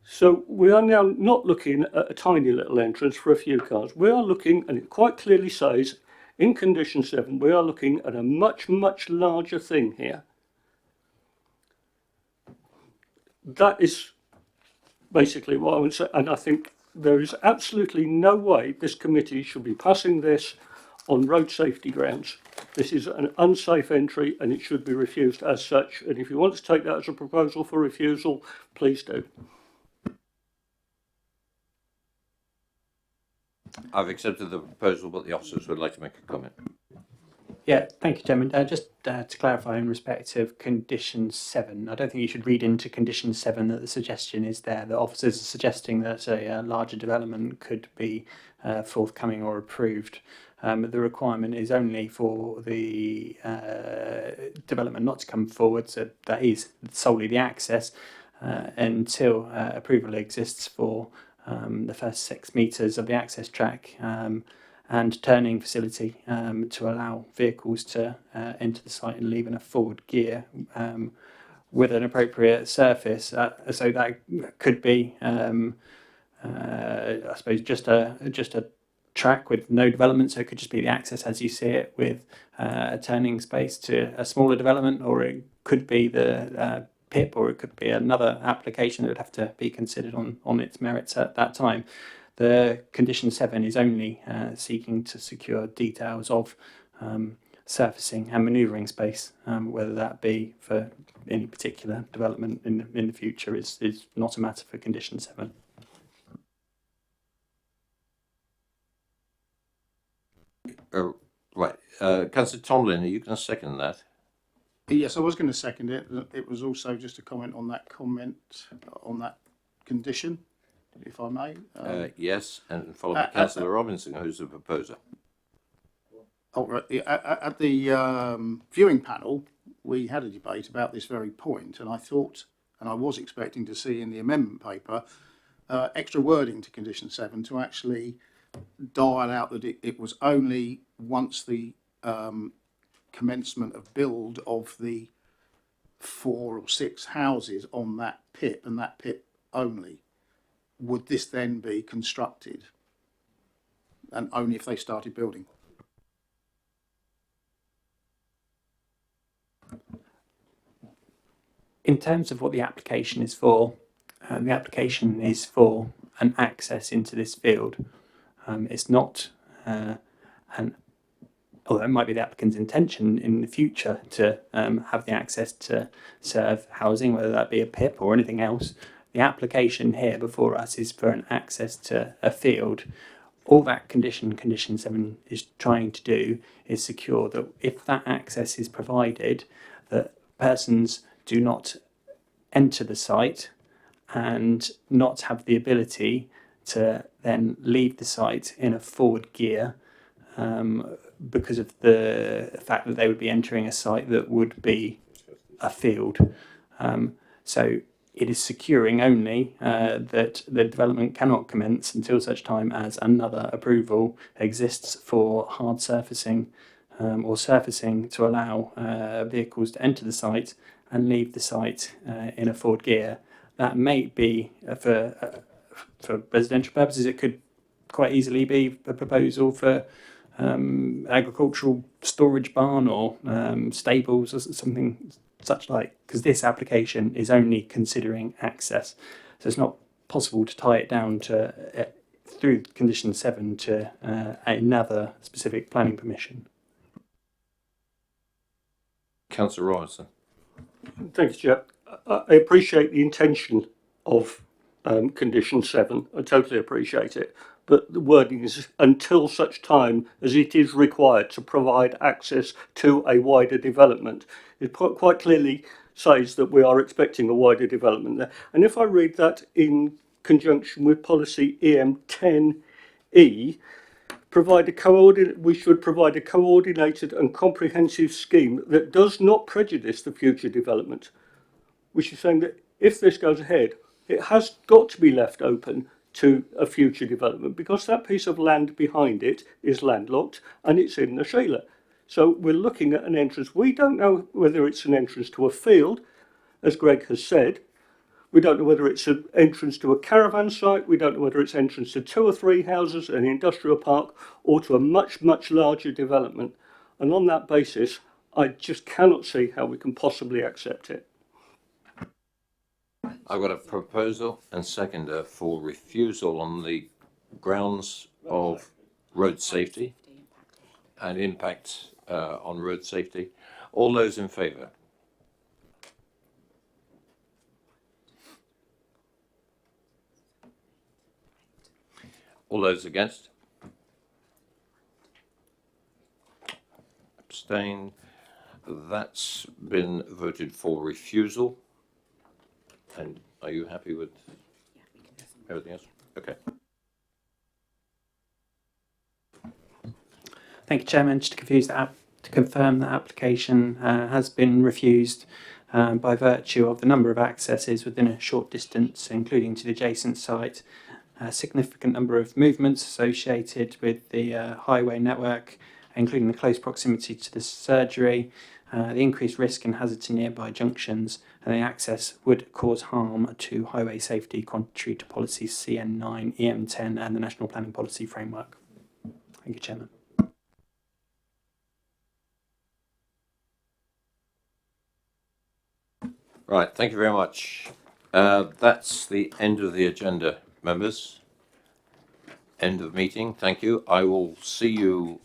So we are now not looking at a tiny little entrance for a few cars. We are looking, and it quite clearly says in condition 7, we are looking at a much, much larger thing here. That is basically what I would say, and I think there is absolutely no way this committee should be passing this on road safety grounds. This is an unsafe entry and it should be refused as such. And if you want to take that as a proposal for refusal, please do. I've accepted the proposal, but the officers would like to make a comment. Yeah, thank you, Chairman. Just to clarify in respect of condition 7, I don't think you should read into condition 7 that the suggestion is there that officers are suggesting that a larger development could be forthcoming or approved. The requirement is only for the development not to come forward, so that is solely the access until approval exists for the first 6 metres of the access track. and turning facility to allow vehicles to enter the site and leave in a forward gear with an appropriate surface. So that could be, I suppose, just a track with no development. So it could just be the access as you see it, with a turning space to a smaller development, or it could be the PIP, or it could be another application that would have to be considered on its merits at that time. The condition 7 is only seeking to secure details of surfacing and manoeuvring space, whether that be for any particular development in the future is not a matter for condition 7. Right. Councillor Tomlin, are you going to second that? Yes, I was going to second it. It was also just a comment on that condition, if I may. Yes, and followed by Councillor Robinson, who's the proposer. Oh, right. At the viewing panel, we had a debate about this very point, and I thought, and I was expecting to see in the amendment paper, extra wording to condition 7 to actually dial out that it was only once the commencement of build of the 4 or 6 houses on that PIP, and that PIP only, would this then be constructed, and only if they started building. In terms of what the application is for an access into this field. It's not although it might be the applicant's intention in the future to have the access to serve housing, whether that be a PIP or anything else. The application here before us is for an access to a field. All that condition 7 is trying to do is secure that if that access is provided, that persons do not enter the site and not have the ability to then leave the site in a forward gear because of the fact that they would be entering a site that would be a field. So it is securing only that the development cannot commence until such time as another approval exists for hard surfacing or surfacing to allow vehicles to enter the site and leave the site in a forward gear. That may be for residential purposes. It could quite easily be a proposal for agricultural storage barn or stables or something such like, because this application is only considering access. So it's not possible to tie it down to through condition 7 to another specific planning permission. Councillor Robinson. Thanks, Chair. I appreciate the intention of condition 7. I totally appreciate it. But the wording is until such time as it is required to provide access to a wider development. It quite clearly says that we are expecting a wider development there. And if I read that in conjunction with policy EM10E, we should provide a coordinated and comprehensive scheme that does not prejudice the future development, which is saying that if this goes ahead, it has got to be left open to a future development because that piece of land behind it is landlocked and it's in the Sheila. So we're looking at an entrance. We don't know whether it's an entrance to a field, as Greg has said. We don't know whether it's an entrance to a caravan site. We don't know whether it's entrance to 2 or 3 houses, an industrial park, or to a much, much larger development. And on that basis, I just cannot see how we can possibly accept it. I've got a proposal and seconder for refusal on the grounds of road safety and impact on road safety. All those in favour? All those against? Abstain. That's been voted for refusal. And are you happy with everything else? Okay. Thank you, Chairman. Just to confirm that application has been refused by virtue of the number of accesses within a short distance, including to the adjacent site, a significant number of movements associated with the highway network, including the close proximity to the surgery, the increased risk and hazard to nearby junctions, and the access would cause harm to highway safety contrary to policies CN9, EM10 and the National Planning Policy Framework. Thank you, Chairman. Right, thank you very much. That's the end of the agenda, members. End of the meeting. Thank you. I will see you